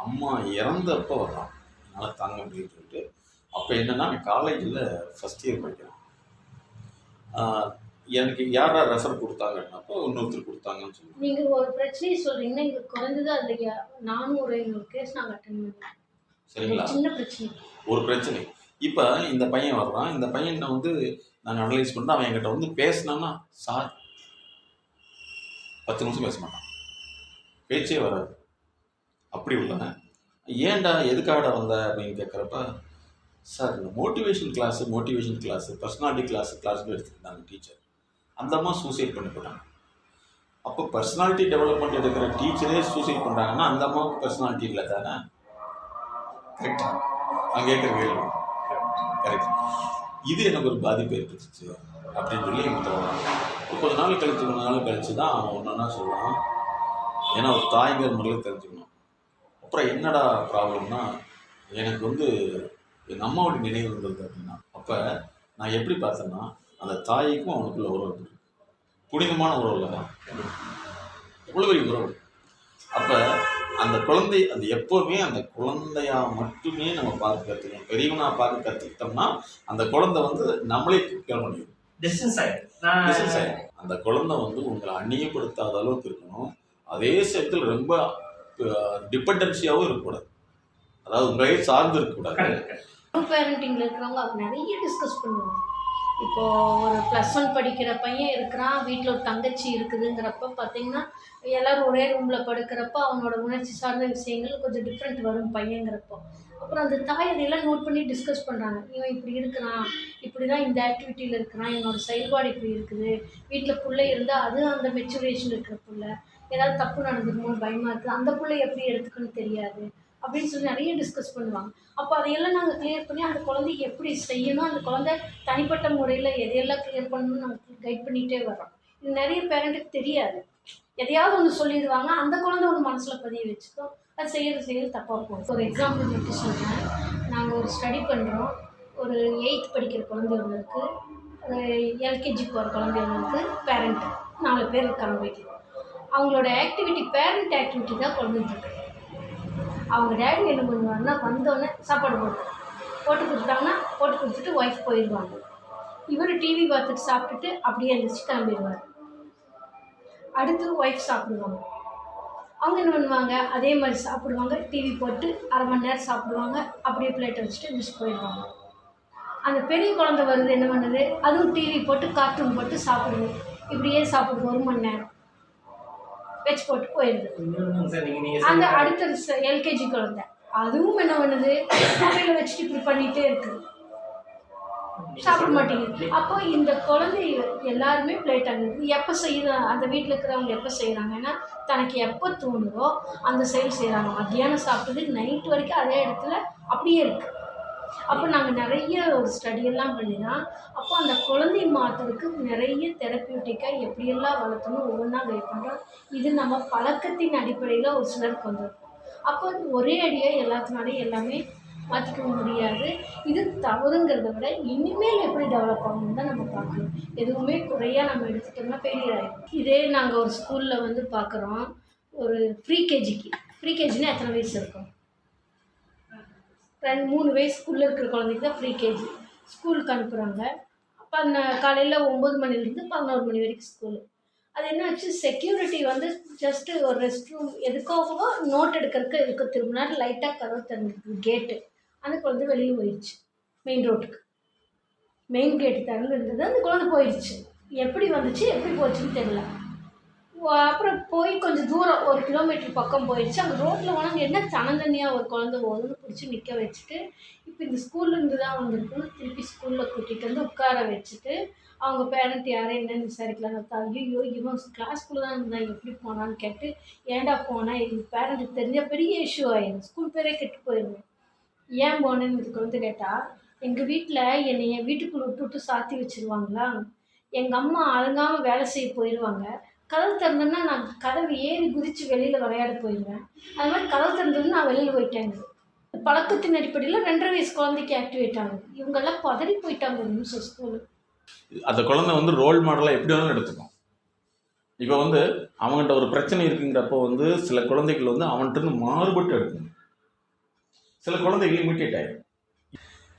[SPEAKER 1] அம்மா இறந்தப்போ வர்றான், என்னால் தாங்க முடியும்னு சொல்லிட்டு. அப்போ என்னென்னா காலேஜில் ஃபஸ்ட் இயர் படிக்கிறான். எனக்கு யாரா ரெஃபர் கொடுத்தாங்கன்னப்போ இன்னொருத்தர் கொடுத்தாங்கன்னு சொல்லுவாங்க.
[SPEAKER 3] நீங்கள் ஒரு பிரச்சனையை சொல்கிறீங்கன்னா எங்களுக்கு குறைஞ்சது அதில் நானும் ஒரு கேஸ் நாங்கள் அட்டன் பண்ணுவோம்.
[SPEAKER 1] சரிங்களா?
[SPEAKER 3] சின்ன பிரச்சனை,
[SPEAKER 1] ஒரு பிரச்சனை. இப்போ இந்த பையன் வர்றான். இந்த பையனை வந்து நாங்கள் அனலைஸ் பண்ணிட்டு அவன் என்கிட்ட வந்து பேசினான்னா சார் 10 நிமிஷம் பேச மாட்டான், பேச்சே வராது. அப்படி உள்ளவன் ஏன்டா எதுக்காக வந்த அப்படின்னு கேட்குறப்ப, சார் இந்த மோட்டிவேஷன் கிளாஸு பர்சனாலிட்டி கிளாஸுக்கு எடுத்துக்கிட்டாங்க டீச்சர். அந்த அம்மா சூசைட் பண்ணி போட்டாங்க. அப்போ பர்சனாலிட்டி டெவலப்மெண்ட் எடுக்கிற டீச்சரே சூசைட் பண்ணுறாங்கன்னா அந்த அம்மாவுக்கு பர்சனாலிட்டி இல்லை தானே? கரெக்டாக நான் கேட்குற கேள்வி கரெக்ட். இது எனக்கு ஒரு பாதிப்பு ஏற்பட்டுச்சு அப்படின்னு சொல்லி எனக்கு தோணும். கொஞ்ச நாள் கழிச்சு தான் அவன் ஒன்றா சொல்லுவான். ஏன்னா ஒரு தாய்ங்கிற முறையில் தெரிஞ்சுக்கணும். அப்புறம் என்னடா ப்ராப்ளம்னா, எனக்கு வந்து எங்கள் அம்மாவோட நினைவு இருந்தது அப்படின்னா, அப்போ நான் எப்படி பார்த்தேன்னா அந்த தாய்க்கும் அவனுக்குள்ள உறவு இருக்குது, புனிதமான உறவு இல்லை தான், எவ்வளோ பெரிய உறவு. அப்போ அந்த குழந்தை அந்த எப்போவுமே அந்த குழந்தையா மட்டுமே நம்ம பார்க்க கற்றுக்கணும். பெரியவனாக பார்க்க கற்றுக்கிட்டோம்னா அந்த குழந்தை வந்து நம்மளே கேர் பண்ணிடும்.
[SPEAKER 4] டிஸ்டன்ஸ் ஆகிடும்.
[SPEAKER 1] அந்த குழந்தை வந்து உங்களை அந்நியப்படுத்தாத அளவுக்கு இருக்கணும். அதே சமயத்தில் ரொம்ப டிபெண்டன்சியாகவும் இருக்கக்கூடாது, அதாவது உங்களே சார்ந்து இருக்கக்கூடாது.
[SPEAKER 3] ட்ரூ பேரண்டிங்கில் இருக்கிறவங்க அவங்க நிறைய டிஸ்கஸ் பண்ணுவாங்க. இப்போது ஒரு +1 படிக்கிற பையன் இருக்கிறான், வீட்டில் ஒரு தங்கச்சி இருக்குதுங்கிறப்ப பார்த்திங்கன்னா எல்லோரும் ஒரே ரூமில் படுக்கிறப்ப அவனோட உணர்ச்சி சார்ந்த விஷயங்கள் கொஞ்சம் டிஃப்ரெண்ட் வரும் பையங்கிறப்போ. அப்புறம் அந்த தாய் அதையெல்லாம் நோட் பண்ணி டிஸ்கஸ் பண்ணுறாங்க. இவன் இப்படி இருக்கிறான், இப்படி தான் இந்த ஆக்டிவிட்டியில் இருக்கிறான், இவனோட செயல்பாடு இப்படி இருக்குது, வீட்டில் பிள்ளை இருந்தால் அது அந்த மெச்சுரேஷன் இருக்கிற பிள்ளை, ஏதாவது தப்பு நடந்துருமோன்னு பயமாக இருக்குது, அந்த பிள்ளை எப்படி எடுத்துக்கணும்னு தெரியாது அப்படின்னு சொல்லி நிறைய டிஸ்கஸ் பண்ணுவாங்க. அப்போ அதையெல்லாம் நாங்கள் கிளியர் பண்ணி அந்த குழந்தைக்கு எப்படி செய்யணும், அந்த குழந்தை தனிப்பட்ட முறையில் எதையெல்லாம் கிளியர் பண்ணணும்னு நாங்கள் கைட் பண்ணிகிட்டே வரோம். இது நிறைய பேரண்ட்டுக்கு தெரியாது. எதையாவது ஒன்று சொல்லிடுவாங்க, அந்த குழந்தை ஒன்று மனசில் பதிய வச்சுக்கோ, அது செய்கிறது தப்பாக போகும். ஒரு எக்ஸாம்பிள் மட்டும் சொல்கிறேன். நாங்கள் ஒரு ஸ்டடி பண்ணுறோம். ஒரு 8th படிக்கிற குழந்தை ஒன்று இருக்குது, ஒரு LKG போகிற குழந்தை ஒன்று இருக்குது. பேரண்ட் 4 பேர் இருக்காங்க வீட்டில். அவங்களோட ஆக்டிவிட்டி பேரண்ட் ஆக்டிவிட்டி தான் குழந்தைங்களுக்கு. அவங்க டேடி என்ன பண்ணுவாங்கன்னா வந்தோடனே சாப்பாடு போட்டு கொடுத்தாங்கன்னா போட்டு கொடுத்துட்டு ஒய்ஃப் போயிடுவாங்க. இவர் டிவி பார்த்துட்டு சாப்பிட்டுட்டு அப்படியே எழுந்திரிச்சு கிளம்பிடுவார். அடுத்து ஒய்ஃப் சாப்பிடுவாங்க. அவங்க என்ன பண்ணுவாங்க, அதே மாதிரி சாப்பிடுவாங்க, டிவி போட்டு அரை மணி நேரம் சாப்பிடுவாங்க, அப்படியே பிளேட்டை வச்சுட்டு எழுந்திரிச்சு போயிடுவாங்க. அந்த பெரிய குழந்தை வருது, என்ன பண்ணுது, அதுவும் டிவி போட்டு கார்ட்டூன் போட்டு சாப்பிடுது, இப்படியே சாப்பிடுது 1 மணி நேரம் வச்சு போட்டு போயிடுது. அந்த அடுத்த எல்கேஜி குழந்தை அதுவும் என்ன பண்ணுது, மொபைலை வச்சுட்டு இப்படி பண்ணிகிட்டே இருக்குது, சாப்பிட மாட்டேங்குது. அப்போ இந்த குழந்தை எல்லாருமே பிளேட் ஆகுது. எப்போ செய்யறாங்க அந்த வீட்டில் இருக்கிறவங்க, எப்போ செய்கிறாங்கன்னா தனக்கு எப்போ தோணுதோ அந்த செயல் செய்கிறாங்க. மத்தியானம் சாப்பிட்டது நைட் வரைக்கும் அதே இடத்துல அப்படியே இருக்குது. அப்போ நாங்கள் நிறைய ஒரு ஸ்டடியெல்லாம் பண்ணி தான் அப்போ அந்த குழந்தை மாற்றுறதுக்கு நிறைய தெரப்பியூட்டிக்காக எப்படியெல்லாம் வளர்த்தணும் ஒவ்வொன்றா கைட் பண்ணுறோம். இது நம்ம பழக்கத்தின் அடிப்படையில் ஒரு சிலருக்கு வந்திருக்கும். அப்போ ஒரே அடியாக எல்லாத்தினாலையும் எல்லாமே மாற்றிக்க முடியாது. இது தவறுங்கிறத விட இனிமேல் எப்படி டெவலப் ஆகணும்னு தான் நம்ம பார்க்கணும். எதுவுமே குறையாக நம்ம எடுத்துட்டோம்னா ஃபெயிலியர் ஆகிடும். இதே நாங்கள் ஒரு ஸ்கூலில் வந்து பார்க்குறோம், ஒரு ப்ரீகேஜினா எத்தனை வயசு இருக்கும்? 2-3 வயசுக்குள்ளே இருக்கிற குழந்தைக்கு தான் ப்ரீகேஜி ஸ்கூலுக்கு அனுப்புகிறாங்க. அப்போ அந்த காலையில் 9 மணிலேருந்து 11 மணி வரைக்கும் ஸ்கூலு. அது என்னாச்சு, செக்யூரிட்டி வந்து ஜஸ்ட்டு ஒரு ரெஸ்ட் ரூம் எதுக்காகவோ நோட் எடுக்கிறதுக்கு இருக்க திரும்பினார், லைட்டாக கதவு திறந்துருக்கு கேட்டு. அந்த குழந்தை வெளியே போயிடுச்சு. மெயின் ரோட்டுக்கு மெயின் கேட்டு திறந்துருந்தது, அந்த குழந்தை போயிடுச்சு. எப்படி வந்துச்சு எப்படி போச்சுன்னு தெரியல. அப்புறம் போய் கொஞ்சம் தூரம் 1 கிலோமீட்டர் பக்கம் போயிடுச்சு. அங்கே ரோட்டில் போனாங்க, என்ன தனந்தனியாக ஒரு குழந்தை போகுதுன்னு பிடிச்சி நிற்க வச்சுட்டு, இப்போ இந்த ஸ்கூல்லேருந்து தான் வந்திருக்குன்னு திருப்பி ஸ்கூலில் கூட்டிகிட்டு வந்து உட்கார வச்சுட்டு அவங்க பேரண்ட் யாரும் என்னென்னு விசாரிக்கலாம். ஐயோ இவன் கிளாஸ்க்குள்ளே தான் இருந்தான், எப்படி போனான்னு கேட்டு, ஏன்டா போனேன், எங்கள் பேரண்ட்டுக்கு தெரிஞ்ச பெரிய இஷ்யூ ஆகிடும், ஸ்கூல் பேரே கெட்டு போயிடுவேன். ஏன் போனேன்னு இதுக்கு வந்து கேட்டால், எங்கள் வீட்டில் என்னை என் வீட்டுக்குள்ளே விட்டு சாத்தி வச்சுருவாங்களா, எங்கள் அம்மா அலங்காமல் வேலை செய்ய போயிடுவாங்க, கதவு திறந்தேன்னா நான் கதவு ஏறி குதித்து வெளியில் விளையாட போயிடுவேன், அது மாதிரி கதவு திறந்ததுன்னு நான் வெளியில் போயிட்டேங்க. பழக்கத்தின் அடிப்படையில் 2.5 வயசு குழந்தைக்கு ஆக்டிவேட் ஆகுது. இவங்கெல்லாம் பதறி போயிட்டாங்க ஒரு நிமிஷம் ஸ்கூலு.
[SPEAKER 1] அந்த குழந்தை வந்து ரோல் மாடலாக எப்படி வேணாலும் எடுத்துக்கும். இப்போ வந்து அவங்ககிட்ட ஒரு பிரச்சனை இருக்குங்கிறப்போ வந்து சில குழந்தைகள் வந்து அவன்கிட்ட மாறுபட்டு எடுக்கணும், சில குழந்தைகள் இமிட்டேட் ஆகிடும்.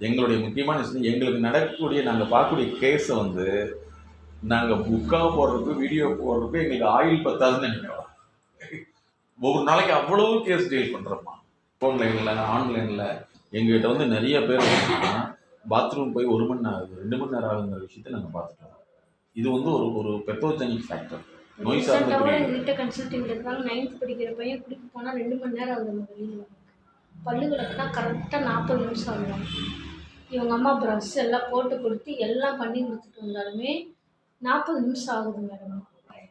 [SPEAKER 1] எங்களுடைய முக்கியமான விஷயம், எங்களுக்கு நடக்கக்கூடிய நாங்கள் பார்க்கக்கூடிய கேஸை வந்து நாங்கள் புக்காக போடுறதுக்கு வீடியோ போடுறதுக்கு எங்களுக்கு ஆயில் பத்தாதுன்னு நினைக்கிறோம். ஒவ்வொரு நாளைக்கு அவ்வளோ கேஸ் டீல் பண்ணுறோம்மா. ஆன்லைனில் எங்கள்கிட்ட வந்து நிறைய பேர் வந்துட்டோம்னா பாத்ரூம் போய் 1 மணி நேரம் ஆகுது, 2 மணி நேரம் ஆகுங்கிற விஷயத்தை நாங்கள் பார்த்துட்டோம். இது வந்து ஒரு பெத்தோஜெனிக் ஃபேக்டர், நோய் சார்ந்த.
[SPEAKER 3] எங்கள்கிட்ட கன்சல்டிங் இருக்கிறாங்க, 9th படிக்கிற பையன் குடிக்க போனால் 2 மணி நேரம் ஆகுது நம்ம வெளியில். பல்லு விளக்குனா கரெக்டாக 40 நிமிஷம் ஆகுது. இவங்க அம்மா ப்ரஷ் எல்லாம் போட்டு கொடுத்து எல்லாம் பண்ணி கொடுத்துட்டு வந்தாலுமே 40 நிமிஷம் ஆகுது மேடம்.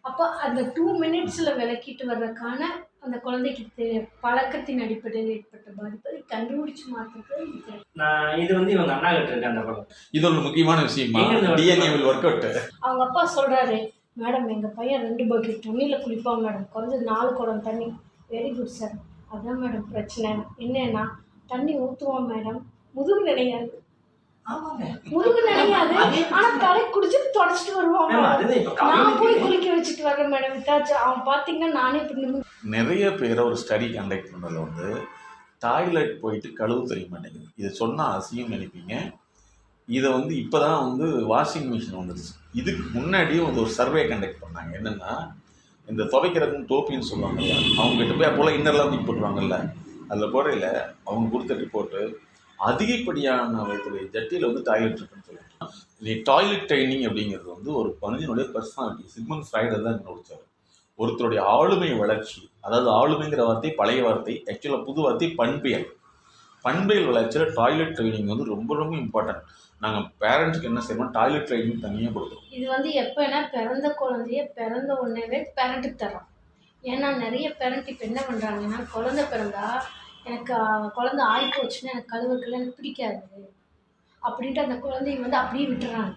[SPEAKER 3] அப்போ அந்த 2 மினிட்ஸில் விளக்கிட்டு வர்றதுக்கான அந்த குழந்தைக்கு பழக்கத்தின் அடிப்படையில் ஏற்பட்ட பாதிப்பை கண்டுபிடிச்சு மாற்றுறது.
[SPEAKER 4] நான் இது வந்து இவங்க அண்ணா கிட்ட இருக்க அந்த படம்,
[SPEAKER 1] இது ஒரு முக்கியமான விஷயமா, டிஎன்ஏ வில் ஒர்க் அவுட்.
[SPEAKER 3] அவங்க அப்பா சொல்கிறாரு, மேடம் எங்கள் பையன் 2 பக்கெட் தண்ணியில் குளிப்பான் மேடம், குறைஞ்சது 4 குடம் தண்ணி. Very good sir. அதான் மேடம் பிரச்சனை என்னன்னா, தண்ணி ஊற்றுவோம் மேடம், முதுகு நினையாது, முதுகு நினையாது, ஆனால் தலை குடிச்சிட்டு தொடச்சிட்டு வருவான். நான் போய் குளிக்க வச்சுட்டு வரேன் மேடம், விட்டாச்சு. அவன் பார்த்தீங்கன்னா நானே இப்படி
[SPEAKER 1] நிறைய பேரை ஒரு ஸ்டடி கண்டக்ட் பண்ணதில் வந்து டாய்லெட் போயிட்டு கழுவு தெரிய மாட்டேங்குது. இதை சொன்னால் அசியம் நினைப்பீங்க. இதை வந்து இப்போ தான் வந்து வாஷிங் மிஷின் வந்துடுச்சு. இதுக்கு முன்னாடியும் வந்து ஒரு சர்வே கண்டக்ட் பண்ணாங்க. என்னென்னா, இந்த துவைக்கிறதுன்னு டோப்பின்னு சொல்லுவாங்க இல்லையா, அவங்ககிட்ட போய் அப்போல்லாம் இன்னர்லாம் தூக்கி போட்டுருவாங்கல்ல, அதில் போடையில் அவங்க கொடுத்த ரிப்போர்ட்டு அதிகப்படியான வயதுடைய ஜட்டியில் வந்து டாய்லெட் இருக்குன்னு சொல்லிட்டு. நீ டாய்லெட் ட்ரைனிங் அப்படிங்கிறது வந்து ஒரு மனிதனுடைய பர்சனாலிட்டி. சிக்மண்ட் ஃப்ராய்டர் தான் கண்டுபிடிச்சார். ஒருத்தருடைய ஆளுமை வளர்ச்சி, அதாவது ஆளுமைங்கிற வார்த்தை பழைய வார்த்தை, ஆக்சுவலாக புது வார்த்தை பண்பியல். பண்பியல் வளர்ச்சியில் டாய்லெட் ட்ரைனிங் வந்து ரொம்ப ரொம்ப இம்பார்ட்டன்ட். நாங்கள் பேரண்ட்ஸ்க்கு என்ன செய்யணும், டாய்லெட் ட்ரைனிங் தனியாக கொடுக்குறோம்.
[SPEAKER 3] இது வந்து எப்போனா பிறந்த குழந்தைய பிறந்த உடனேவே பேரண்ட்டுக்கு தரோம். ஏன்னா நிறைய பேரண்ட் இப்போ என்ன பண்ணுறாங்கன்னா, குழந்தை பிறந்தா எனக்கு குழந்தை ஆகிப்போச்சுன்னா எனக்கு கழுவுக்கெல்லாம் எனக்கு பிடிக்காது அப்படின்ட்டு அந்த குழந்தைய வந்து அப்படியே விட்டுறாங்க.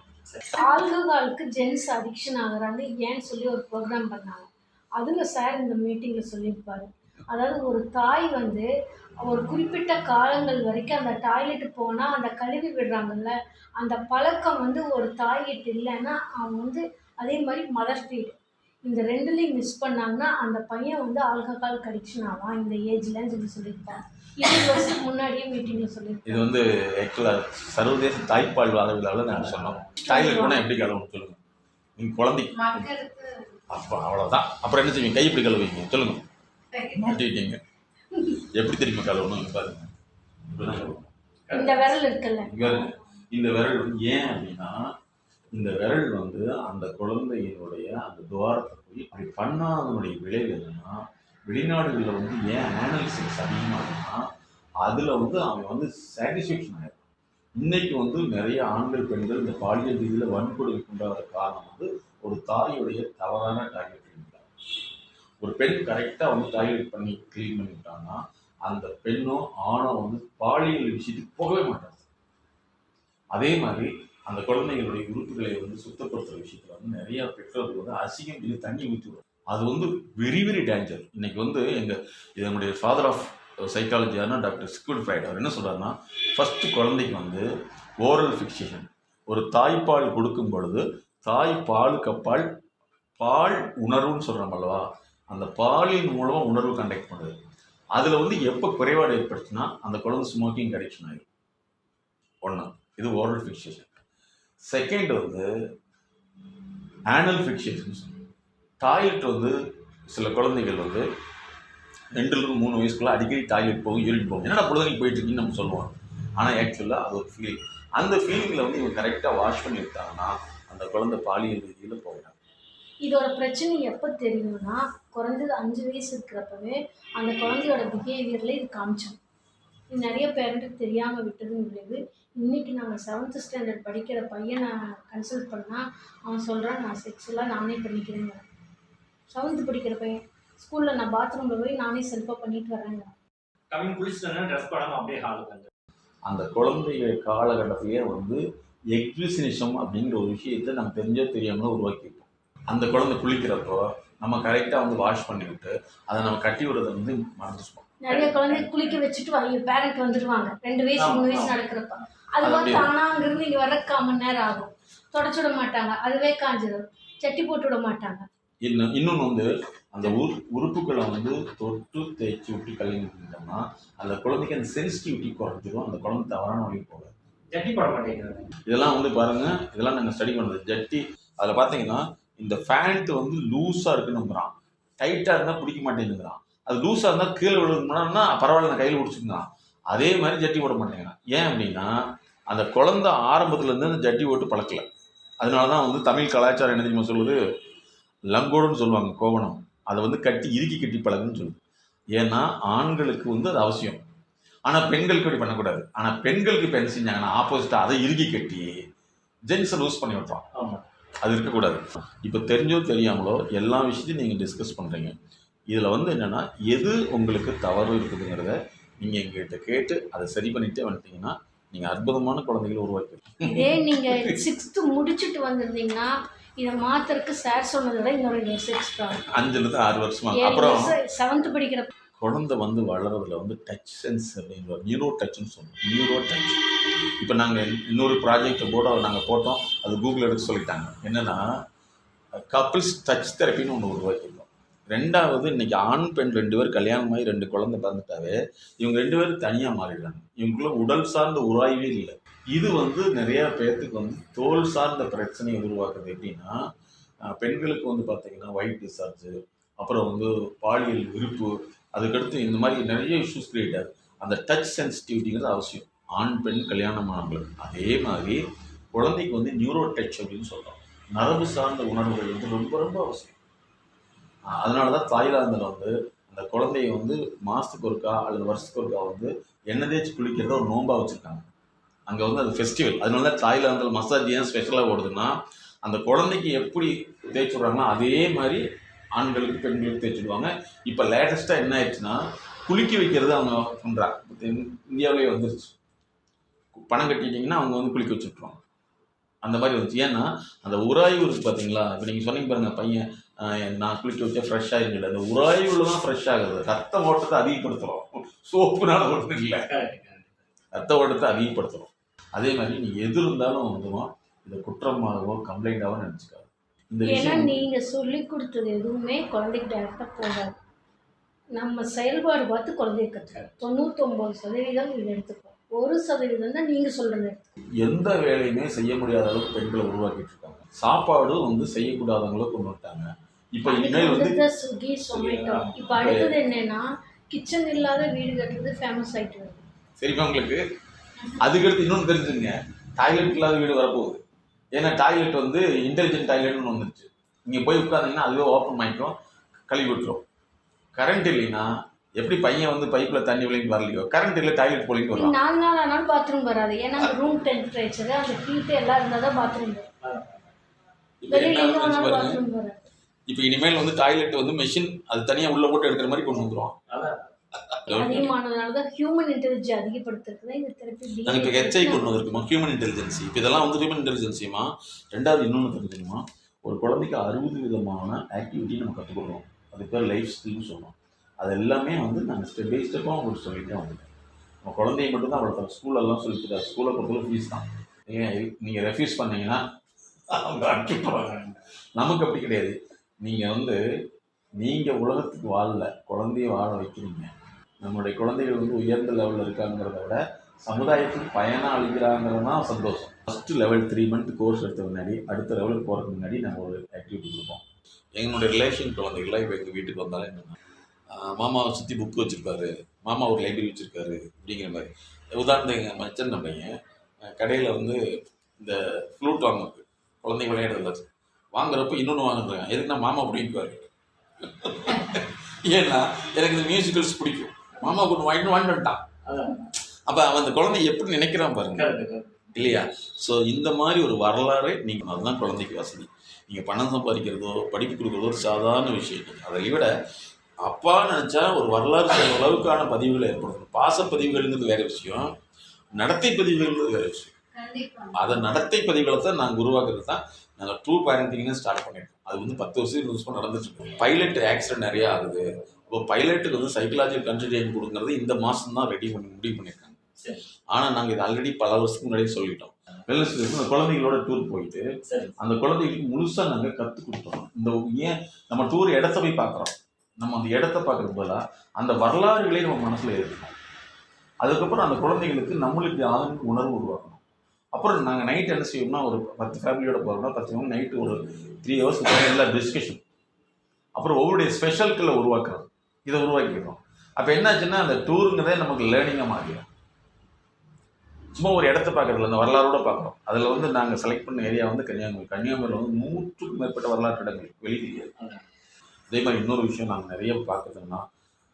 [SPEAKER 3] ஆல்கஹாலுக்கு ஜென்ஸ் அடிக்ஷன் ஆகுறாங்க ஏன்னு சொல்லி ஒரு ப்ரோக்ராம் பண்ணாங்க. அதில் சார் இந்த மீட்டிங்கில் சொல்லியிருப்பார். அதாவது ஒரு தாய் வந்து ஒரு குறிப்பிட்ட காலங்கள் வரைக்கும் அந்த டாய்லெட்டு போனால் அந்த கழுவி விடுறாங்கல்ல, அந்த பழக்கம் வந்து ஒரு தாய்கிட்ட இல்லைன்னா அவங்க வந்து அதே மாதிரி மதர் ஃபீடு. இந்த ரெண்டுலேயும் மிஸ் பண்ணாங்கன்னா அந்த பையன் வந்து ஆல்கஹால் அடிக்ஷன் ஆவான் இந்த ஏஜ்லன்னு சொல்லியிருப்பான். 20 வருஷத்துக்கு முன்னாடியே மீட்டிங்கில் சொல்லியிருப்பான்.
[SPEAKER 1] இது வந்து ஆக்சுவலாக சர்வதேச தாய்ப்பால் வார விழாவில் நாங்கள் சொன்னோம். டாய்லெட் போனால் எப்படி கழுவணும் சொல்லுங்கள். நீங்கள் குழந்தைக்கு
[SPEAKER 5] மக்களுக்கு
[SPEAKER 1] அப்போ அவ்வளோதான். அப்புறம் என்ன செய்வீங்க? கை இப்படி கழுவுவீங்க சொல்லுங்கள். மாட்டிட்டீங்க. எப்படி தெரியுமா கழுவணும் பாருங்க. இப்படிதான் கழுவணும்.
[SPEAKER 3] இந்த விரல் இருக்குல்ல,
[SPEAKER 1] இந்த விரல் வந்து ஏன் அப்படின்னா இந்த விரல் வந்து அந்த குழந்தையினுடைய அந்த துவாரத்தை போய் அப்படி பண்ணாதனுடைய விளைவு என்னன்னா வெளிநாடுகளில் வந்து ஏன் ஆனல் செக்ஸ் அதிகமாகுதுன்னா அதில் வந்து அவன் வந்து சாட்டிஸ்ஃபேக்ஷன் ஆகிடும். இன்னைக்கு வந்து நிறைய ஆண்கள் பெண்கள் இந்த பாலியல் ரீதியில் வன்கொடுமைக்கு உண்டாகிற காரணம் வந்து ஒரு தாயுடைய தவறான டாய்லெட் கிளீன். ஒரு பெண் கரெக்டாக வந்து டாய்லெட் பண்ணி க்ளீன் பண்ணிவிட்டாங்கன்னா அந்த பெண்ணோ ஆணோ வந்து பாலியல் விஷயத்துக்கு போகவே மாட்டாங்க. அதே மாதிரி அந்த குழந்தைகளுடைய உறுப்புகளை வந்து சுத்தப்படுத்துகிற விஷயத்தில் வந்து நிறைய பெற்றோர்கள் வந்து அசிங்கம் இது தண்ணி ஊற்றிவிடும். அது வந்து வெரி வெரி டேஞ்சர். இன்னைக்கு வந்து என்னுடைய ஃபாதர் ஆஃப் சைக்காலஜியான டாக்டர் சிக்மண்ட் ஃப்ராய்ட் அவர் என்ன சொல்கிறாருன்னா ஃபஸ்ட்டு குழந்தைக்கு வந்து ஓரல் ஃபிக்சேஷன் ஒரு தாய்ப்பால் கொடுக்கும் பொழுது தாய்ப்பாலுக்கு அப்பால் பால் உணர்வுன்னு சொல்கிறோம் அல்லவா, அந்த பாலின் மூலமாக உணர்வு கண்டக்ட் பண்ணுது. அதில் வந்து எப்போ குறைபாடு ஏற்படுச்சுன்னா அந்த குழந்தை ஸ்மோக்கிங் அடிக்ஷன் ஆகிடும். ஒன்று இது ஓரல் ஃபிக்சேஷன். செகண்ட் வந்து ஆனல் ஃபிக்சேஷன். டாய்லெட் வந்து சில குழந்தைகள் வந்து 2-3 வயசுக்குள்ள அடிக்கடி டாய்லெட் போகும், யூரின் போகும். என்னடா குழந்தைங்க போயிட்டு இருக்குன்னு நம்ம சொல்லுவோம். ஆனால் ஆக்சுவலாக அது ஒரு ஃபீலிங். அந்த ஃபீலிங்கில் வந்து இவங்க கரெக்டாக வாஷ் பண்ணி விட்டாங்கன்னா அந்த குழந்தை பாலியல் ரீதியில் போகிறாங்க.
[SPEAKER 3] இதோட பிரச்சனை எப்போ தெரியும்னா குறைஞ்சது 5 வயசு இருக்கிறப்பவே அந்த குழந்தையோட பிஹேவியரில் இது காமிச்சோம். இது நிறைய பேரண்ட்டுக்கு தெரியாமல் விட்டதுன்னு விளைவு. இன்றைக்கி நாங்கள் 7th ஸ்டாண்டர்ட் படிக்கிற பையனை கன்சல்ட் பண்ணால் அவன் சொல்கிறான் நான் செக்ஸுவலாக நானே பண்ணிக்கிறேங்க. 7th படிக்கிற பையன் ஸ்கூலில் நான் பாத்ரூமில் போய் நானே செல்ஃபாக பண்ணிட்டு வரேங்க.
[SPEAKER 4] கம்மிங் குளிச்சுட்டு ட்ரெஸ் பண்ணாமல் அப்படியே ஹாலுக்கு வந்து
[SPEAKER 1] அந்த குழந்தைய காலகட்டத்திலேயே வந்து எக்ஸிபிஷனிசம் அப்படிங்கிற ஒரு விஷயத்தை நம்ம தெரிஞ்சோ தெரியாமலோ உருவாக்கியிருப்போம். அந்த குழந்தை குளிக்கிறப்போ நம்ம கரெக்டாக வந்து வாஷ் பண்ணிவிட்டு அதை நம்ம கட்டி விடுறதை வந்து மறந்துச்சுப்போம்.
[SPEAKER 3] நிறைய குழந்தை குளிக்க வச்சுட்டு அவங்க பேரண்ட் வந்துடுவாங்க 2 வயசு 3 வயசு நடக்கிறப்ப. அது வந்து ஆனால் அங்கேருந்து இங்கே வர 1/4 மணி நேரம் ஆகும். தொடச்சு விட மாட்டாங்க, அதுவே காஞ்சிடும். சட்டி போட்டு விட மாட்டாங்க.
[SPEAKER 1] இன்னொன்று வந்து அந்த உறுப்புகளை வந்து தொட்டு தேய்ச்சி விட்டு கல்யாணிட்டோம்னா அந்த குழந்தைக்கு அந்த சென்சிட்டிவிட்டி குறைஞ்சிடும். அந்த குழந்தை தவறான வழி போகாது.
[SPEAKER 4] ஜட்டி போட மாட்டேங்கிறாங்க.
[SPEAKER 1] இதெல்லாம் வந்து பாருங்க, இதெல்லாம் நாங்கள் ஸ்டடி பண்ணுறது. ஜட்டி அதில் பார்த்தீங்கன்னா இந்த ஃபேண்ட் வந்து லூஸாக இருக்குன்னுங்கிறான், டைட்டாக இருந்தால் பிடிக்க மாட்டேங்குங்கிறான். அது லூஸாக இருந்தால் கீழே விழுதுனா பரவாயில்ல நான் கையில் பிடிச்சிருந்தான். அதே மாதிரி ஜட்டி போட மாட்டேங்கிறான். ஏன் அப்படின்னா அந்த குழந்தை ஆரம்பத்துலேருந்து அந்த ஜட்டி போட்டு பழக்கலை. அதனால தான் வந்து தமிழ் கலாச்சாரம் என்ன தெரியுமா சொல்லுது, லங்கோடுன்னு சொல்லுவாங்க கோவணம். அதை வந்து இறுக்கி கட்டி பழகுன்னு சொல்லுது. ஏன்னா ஆண்களுக்கு வந்து அது அவசியம், ஆனால் பெண்களுக்கு இப்படி பண்ணக்கூடாது. ஆனால் பெண்களுக்கு இப்போ என்ன செஞ்சாங்கன்னா ஆப்போசிட்டாக அதை இறுக்கி கட்டி ஜென்ஸை லூஸ் பண்ணி விட்டுறோம்.
[SPEAKER 4] ஆமாம்,
[SPEAKER 1] அது இருக்கக்கூடாது. இப்போ தெரிஞ்சோ தெரியாமலோ எல்லா விஷயத்தையும் நீங்கள் டிஸ்கஸ் பண்ணுறீங்க. இதில் வந்து என்னென்னா எது உங்களுக்கு தவறு இருக்குதுங்கிறத நீங்கள் எங்ககிட்ட கேட்டு அதை சரி பண்ணிகிட்டே வந்துட்டீங்கன்னா நீங்கள் அற்புதமான குழந்தைகளை உருவாக்கிடுங்க.
[SPEAKER 3] இதே நீங்கள் 6th முடிச்சுட்டு வந்திருந்தீங்கன்னா இதை மாத்திரக்கு சார் சொன்னதை விட இன்னொரு 2 வருஷம் எக்ஸ்ட்ரா
[SPEAKER 1] 5 to 6 வருஷமாக. அப்புறம்
[SPEAKER 3] 7th படிக்கிற
[SPEAKER 1] குழந்தை வந்து வளர்கிறதுல வந்து டச் சென்ஸ் அப்படிங்கிற நியூரோ டச்சுன்னு சொல்லுவோம். Neuro touch. இப்போ நாங்கள் இன்னொரு ப்ராஜெக்ட் நாங்கள் போட்டோம், அது கூகுள் எடுத்து சொல்லிட்டாங்க. என்னென்னா கப்பிள்ஸ் டச் தெரப்பின்னு ஒன்று உருவாக்கியிருக்கோம். 2வது இன்றைக்கி ஆண் பெண் 2 பேர் கல்யாணமாகி 2 குழந்தை பிறந்துட்டாவே இவங்க 2 பேரும் தனியாக மாறிடுறாங்க. இவங்களுக்குள்ள உடல் சார்ந்த உராய்வே இல்லை. இது வந்து நிறையா பேர்த்துக்கு வந்து தோல் சார்ந்த பிரச்சனையை உருவாக்குது. எப்படின்னா பெண்களுக்கு வந்து பார்த்திங்கன்னா ஒயிட் டிஸ்சார்ஜ், அப்புறம் வந்து பாலியல் விருப்பு, அதுக்கடுத்து இந்த மாதிரி நிறைய இஷ்யூஸ் கிரியேட் ஆகுது. அந்த டச் சென்சிட்டிவிட்டிங்கிறது அவசியம் ஆண் பெண் கல்யாணமானவங்களுக்கு. அதே மாதிரி குழந்தைக்கு வந்து நியூரோ டச் அப்படின்னு சொல்கிறோம். நரம்பு சார்ந்த உணர்வுகள் வந்து ரொம்ப ரொம்ப அவசியம். அதனால தான் தாய்லாந்தில் வந்து அந்த குழந்தைய வந்து மாதத்துக்கு ஒருக்கா அல்லது வருஷத்துக்கு ஒருக்கா வந்து எண்ணெய் தேய்ச்சி குளிக்கிறத ஒரு நோம்பாக வச்சுருக்காங்க. அங்கே வந்து அது ஃபெஸ்டிவல். அதனால தான் தாய்லாந்தில் மசாஜ் ஏன் ஸ்பெஷலாக ஓடுதுன்னா அந்த குழந்தைக்கு எப்படி தேய்ச்சி விட்றாங்கன்னா அதே மாதிரி ஆண்களுக்கு பெண்களுக்கு தேய்ச்சிடுவாங்க. இப்போ லேட்டஸ்ட்டாக என்ன ஆயிடுச்சுன்னா குளிக்க வைக்கிறது அவங்க பண்ணுறாங்க. இந்தியாவிலே வந்துருச்சு. பணம் கட்டிட்டிங்கன்னா அவங்க வந்து குளிக்க வச்சுட்ருவாங்க. அந்த மாதிரி வந்துச்சு. ஏன்னா அந்த உராய்வு இருக்குது பார்த்தீங்களா. இப்போ நீங்கள் சொன்னீங்க பாருங்கள், பையன் நான் குளிக்க வச்சா ஃப்ரெஷ் ஆகிருங்கல்ல, அந்த உராய்வில் தான் ஃப்ரெஷ் ஆகுது. ரத்த ஓட்டத்தை அதிகப்படுத்துகிறோம், சோப்புனால ஓட்டது இல்லை, ரத்த ஓட்டத்தை அதிகப்படுத்துகிறோம். அதே மாதிரி நீ எது இருந்தாலும் வந்துடும் இதை குற்றமாகவோ கம்ப்ளைண்ட்டாகவோ நினச்சிக்காது. இந்த
[SPEAKER 3] ஏன்னா
[SPEAKER 1] விஷயம்
[SPEAKER 3] நீங்கள் சொல்லி கொடுத்தது எதுவுமே குழந்தைக்கு டேரெக்டாக போகாது. நம்ம செயல்பாடு பார்த்து குழந்தைய கற்றுக்கணும். 99% இது எடுத்துப்போம். 1% தான் நீங்கள் சொல்கிறது.
[SPEAKER 1] எந்த வேலையுமே செய்ய முடியாத அளவுக்கு பெண்களை உருவாக்கிட்டு இருக்காங்க. சாப்பாடு வந்து செய்யக்கூடாதவங்கள கொண்டு வந்துட்டாங்க. இப்போ இனிமேல் வந்து
[SPEAKER 3] ஸ்விக்கி, சொமேட்டோ. இப்போ அடுத்தது என்னன்னா கிச்சன் இல்லாத வீடு கட்டுறது ஃபேமஸ் ஆகிட்டு வருது.
[SPEAKER 1] சரிப்பா உங்களுக்கு. அதுக்கடுத்து இன்னொன்று தெரிஞ்சுங்க, டாய்லெட் இல்லாத வீடு வரப்போகுது. ஏன்னா டாய்லெட் வந்து இன்டெலிஜென்ட் டாய்லெட்னு வந்துருச்சு. நீங்கள் போய் உட்காந்தீங்கன்னா அதுவே ஓப்பன் ஆகிக்கும், கழுவி விட்டுரும். கரண்ட் இல்லைன்னா எப்படி பையன் வந்து பைப்பில் தண்ணி விளையும் வரலையோ, கரண்ட் இல்லை டாய்லெட் போலிங்க வரும்.
[SPEAKER 3] 4 நாள் ஆனாலும் பாத்ரூம் வராது. ஏன்னா அந்த ரூம் டெம்பரேச்சர் அந்த ஹீட்டு எல்லாம் இருந்தால் தான் பாத்ரூம் வரும். வெளியில் எங்கே வேணாலும் பாத்ரூம் வராது.
[SPEAKER 1] இப்போ இனிமேல் வந்து டாய்லெட் வந்து மெஷின் அது தனியாக உள்ளே போட்டு எடுக்கிற மாதிரி கொண்டு வந்துடும்.
[SPEAKER 3] அதிகமானதுனால தான் ஹியூமன் இன்டெலிஜென்ஸ் அதிகப்படுத்துறது தான் இந்த தெரப்பி.
[SPEAKER 1] நாங்கள் இப்போ ஹெச்ஐ கொண்டு வந்திருக்குமா, ஹியூமன் இன்டெலிஜென்சி. இப்போ இதெல்லாம் வந்து ஹியூமன் இன்டெலிஜென்சியுமா. ரெண்டாவது இன்னொன்று தெரிஞ்சுக்கணுமா, ஒரு குழந்தைக்கு 60 விதமான ஆக்டிவிட்டி நம்ம கற்றுக் கொடுக்குறோம். அது பேர் லைஃப் ஸ்கில்னு சொல்லுவோம். அது எல்லாமே வந்து நாங்கள் ஸ்டெப் பை ஸ்டெப்பாக உங்களுக்கு சொல்லிகிட்டே வந்துட்டோம். நம்ம குழந்தைய மட்டும்தான் அவ்வளோ ஸ்கூலெல்லாம் சொல்லிக்கிறார். ஸ்கூலை பொறுத்தவரை ஃபீஸ் தான். நீங்கள் ரெஃப்யூஸ் பண்ணீங்கன்னா அவங்க அடிச்சுப்பாங்க. நமக்கு அப்படி கிடையாது. நீங்கள் உலகத்துக்கு வாழல, குழந்தைய வாழ வைக்கிறீங்க. நம்மளுடைய குழந்தைகள் வந்து உயர்ந்த லெவலில் இருக்காங்கிறத விட சமுதாயத்துக்கு பயனாக அளிக்கிறாங்கிறது தான் சந்தோஷம். ஃபஸ்ட்டு லெவல் 3 மந்த் கோர்ஸ் எடுத்த முன்னாடி அடுத்த லெவலுக்கு போகிறதுக்கு முன்னாடி நாங்கள் ஒரு ஆக்டிவிட்டி கொடுப்போம். எங்களுடைய ரிலேஷன் குழந்தைகள்லாம் இப்போ எங்கள் வீட்டுக்கு வந்தாலும் என்னென்னா, மாமாவை சுற்றி புக்கு வச்சுருக்காரு, மாமா ஒரு லைப்ரரி வச்சுருக்காரு அப்படிங்கிற மாதிரி. உதாரணத்துக்கு எங்கள் மச்சன் பையன் கடையில் வந்து இந்த ஃப்ளூட் வாங்குறது, குழந்தைங்க விளையாடுறது வாங்குறப்ப இன்னொன்று வாங்குறாங்க. எதுக்குன்னா மாமா பிடிக்குவாரு. ஏன்னா எனக்கு இந்த மியூசிக்கல்ஸ் பிடிக்கும், மாமா கொண்டு வாங்கிட்டான். அப்போ அவன் அந்த குழந்தை எப்படி நினைக்கிறான் பாருங்க, இல்லையா? ஸோ இந்த மாதிரி ஒரு வரலாறு நீங்கள், அதுதான் குழந்தைக்கு வசதி. நீங்கள் பணம் சம்பாதிக்கிறதோ படிப்பு கொடுக்குறதோ ஒரு சாதாரண விஷயம். அதை விட அப்பா நினச்சா ஒரு வரலாறு சொல்கிற அளவுக்கான பதிவுகளை ஏற்படுத்தணும். பாசப்பதிவுகள்ங்கிறது வேறு விஷயம், நடத்தை பதிவுகள்ங்கிறது வேறு விஷயம். அதை நடத்தை பதிவுகளை தான் நாங்கள் உருவாக்குறது தான் நாங்கள் ட்ரூ பேரண்டிங்னு ஸ்டார்ட் பண்ணியிருக்கோம். அது வந்து 10 வருஷம் யூஸ் நடந்துட்டு. பைலட் ஆக்சிடென்ட் நிறையா ஆகுது. இப்போ பைலட்டுக்கு வந்து சைக்கலாஜிக்கல் கன்சல்டேஷன் கொடுக்குறது இந்த மாதம் தான் முடிவு பண்ணியிருக்காங்க. ஆனால் நாங்கள் இது ஆல்ரெடி பல வருஷத்துக்கு முன்னாடியே சொல்லிட்டோம். வெல்னஸ் அந்த குழந்தைகளோட டூர் போயிட்டு அந்த குழந்தைகளுக்கு முழுசாக நாங்கள் கற்றுக் கொடுத்தோம். இந்த ஏன் நம்ம டூர் இடத்த போய் பார்க்குறோம், நம்ம அந்த இடத்த பார்க்குறது பதிலாக அந்த வரலாறுகளே நம்ம மனசில் இருக்கணும். அதுக்கப்புறம் அந்த குழந்தைகளுக்கு நம்மளுக்கு யாருக்கு உணர்வு உருவாக்கணும். அப்புறம் நாங்கள் நைட் என்ன செய்வோம்னா, ஒரு 10 ஃபேமிலியோட போகிறோம்னா 10 நைட்டு ஒரு 3 hours எல்லா டிஸ்கஷன். அப்புறம் ஒவ்வொருடைய ஸ்பெஷல்களை உருவாக்குறோம். இதை உருவாக்கிடுறோம். அப்போ என்னாச்சுன்னா அந்த டூருங்கிறதே நமக்கு லேர்னிங்காக மாறிடும். சும்மா ஒரு இடத்த பார்க்குறதுல அந்த வரலாறோட பார்க்குறோம். அதில் வந்து நாங்கள் செலக்ட் பண்ண ஏரியா வந்து கன்னியாகுமரி. கன்னியாகுமரியில் வந்து 100க்கும் மேற்பட்ட வரலாற்று இடங்கள் வெளியே தெரியாது. அதே மாதிரி இன்னொரு விஷயம் நாங்கள் நிறைய பார்க்குறதுன்னா,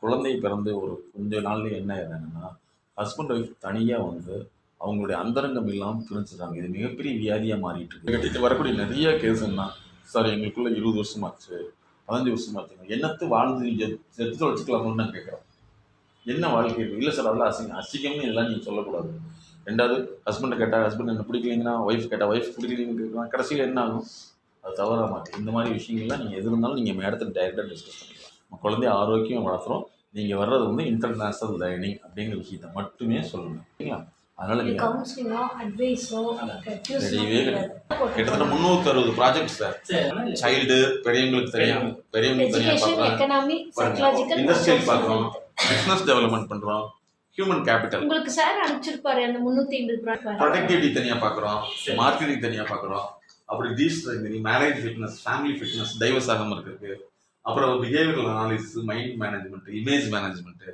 [SPEAKER 1] குழந்தை பிறந்து ஒரு கொஞ்ச நாள்லேயே என்ன ஆயிடுறாங்கன்னா, ஹஸ்பண்ட் ஒய்ஃப் தனியாக வந்து அவங்களுடைய அந்தரங்கம் இல்லாமல் பிரிஞ்சுறாங்க. இது மிகப்பெரிய வியாதியாக மாறிட்டு இருக்கு. இது வரக்கூடிய நிறைய கேஸுன்னா, சார் எங்களுக்குள்ள 20 வருஷமாச்சு, 15 வருஷமாச்சுங்க, என்னத்து வாழ்ந்து செத்து வச்சுக்கலாம்னு நான் கேட்குறோம். என்ன வாழ்க்கை இருக்குது? இல்லை சார் அதெல்லாம் அசிங்கம்னு இதெல்லாம் நீங்கள் சொல்லக்கூடாது. ரெண்டாவது ஹஸ்பண்டை கேட்டால் ஹஸ்பண்ட் என்ன பிடிக்கலைங்கன்னா, ஒய்ஃப் கேட்டால் ஒய்ஃப் பிடிக்கலைன்னு கேட்கலாம். கடைசியில் என்ன ஆகும்? அது தவறாக மாட்டேன். இந்த மாதிரி விஷயங்கள்லாம் நீங்கள் எது இருந்தாலும் நீங்கள் மேடத்தில் டைரெக்டாக டிஸ்கஸ் பண்ணிக்கலாம். நம்ம குழந்தைய ஆரோக்கியம் வளர்த்துறோம். நீங்கள் வர்றது வந்து இன்டர்நேஷ்னல் லேர்னிங் அப்படிங்கிற விஷயத்தை மட்டுமே சொல்லணும், சரிங்களா? அதனால் நீங்கள்
[SPEAKER 3] கவுன்சிலிங்கோ அட்வைஸோ
[SPEAKER 1] ரெடியே கிடையாது. கிட்டத்தட்ட 360 ப்ராஜெக்ட் சார். சைல்டு பெரியவங்களுக்கு தனியாக பார்க்குறோம், இண்டஸ்ட்ரியல் பார்க்குறோம், பிஸ்னஸ் டெவலப்மெண்ட் பண்ணுறோம், ஹியூமன் கேபிட்டல்.
[SPEAKER 3] உங்களுக்கு சார் அனுப்பிச்சிருப்பாரு அந்த 350
[SPEAKER 1] ப்ரொடக்டிவிட்டி தனியாக பார்க்குறோம், மார்க்கெட்டிங் தனியாக பார்க்குறோம். அப்படி destrengthening, marriage fitness, family fitness, divorce ஆகாமல் இருக்கிறதுக்கு, அப்புறம் behavioural analysis, mind management, image management,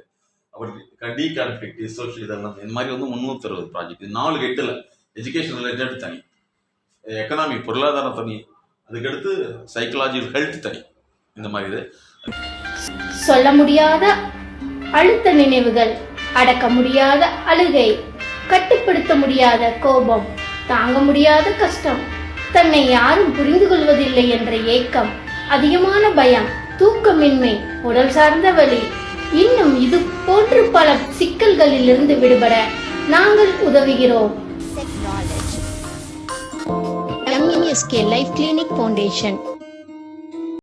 [SPEAKER 1] அப்புறம் டீ கான்ஃப்ளிக்ட், சோஷியல், இதெல்லாம் இந்த மாதிரி வந்து 360 ப்ராஜெக்ட். 4 ஹெட்டில் எஜுகேஷன் ரிலேட்டட் தனி, எக்கனாமி பொருளாதாரம் தனி, அதுக்கடுத்து சைக்கலாஜிக்கல் ஹெல்த் தனி. இந்த மாதிரி இது
[SPEAKER 2] சொல்ல முடியாத அழுத்த நினைவுகள், அடக்க முடியாத அழுகை, கட்டுப்படுத்த முடியாத கோபம், தாங்க முடியாத கஷ்டம், தன்னை யாரும் புரிந்து கொள்வதில்லை என்ற ஏக்கம், அதிகமான பயம், தூக்கமின்மை, உடல் சார்ந்த வலி, இன்னும் இது போன்று பல சிக்கல்களிலிருந்து விடுபட நாங்கள் உதவுகிறோம். MNSK life clinic foundation.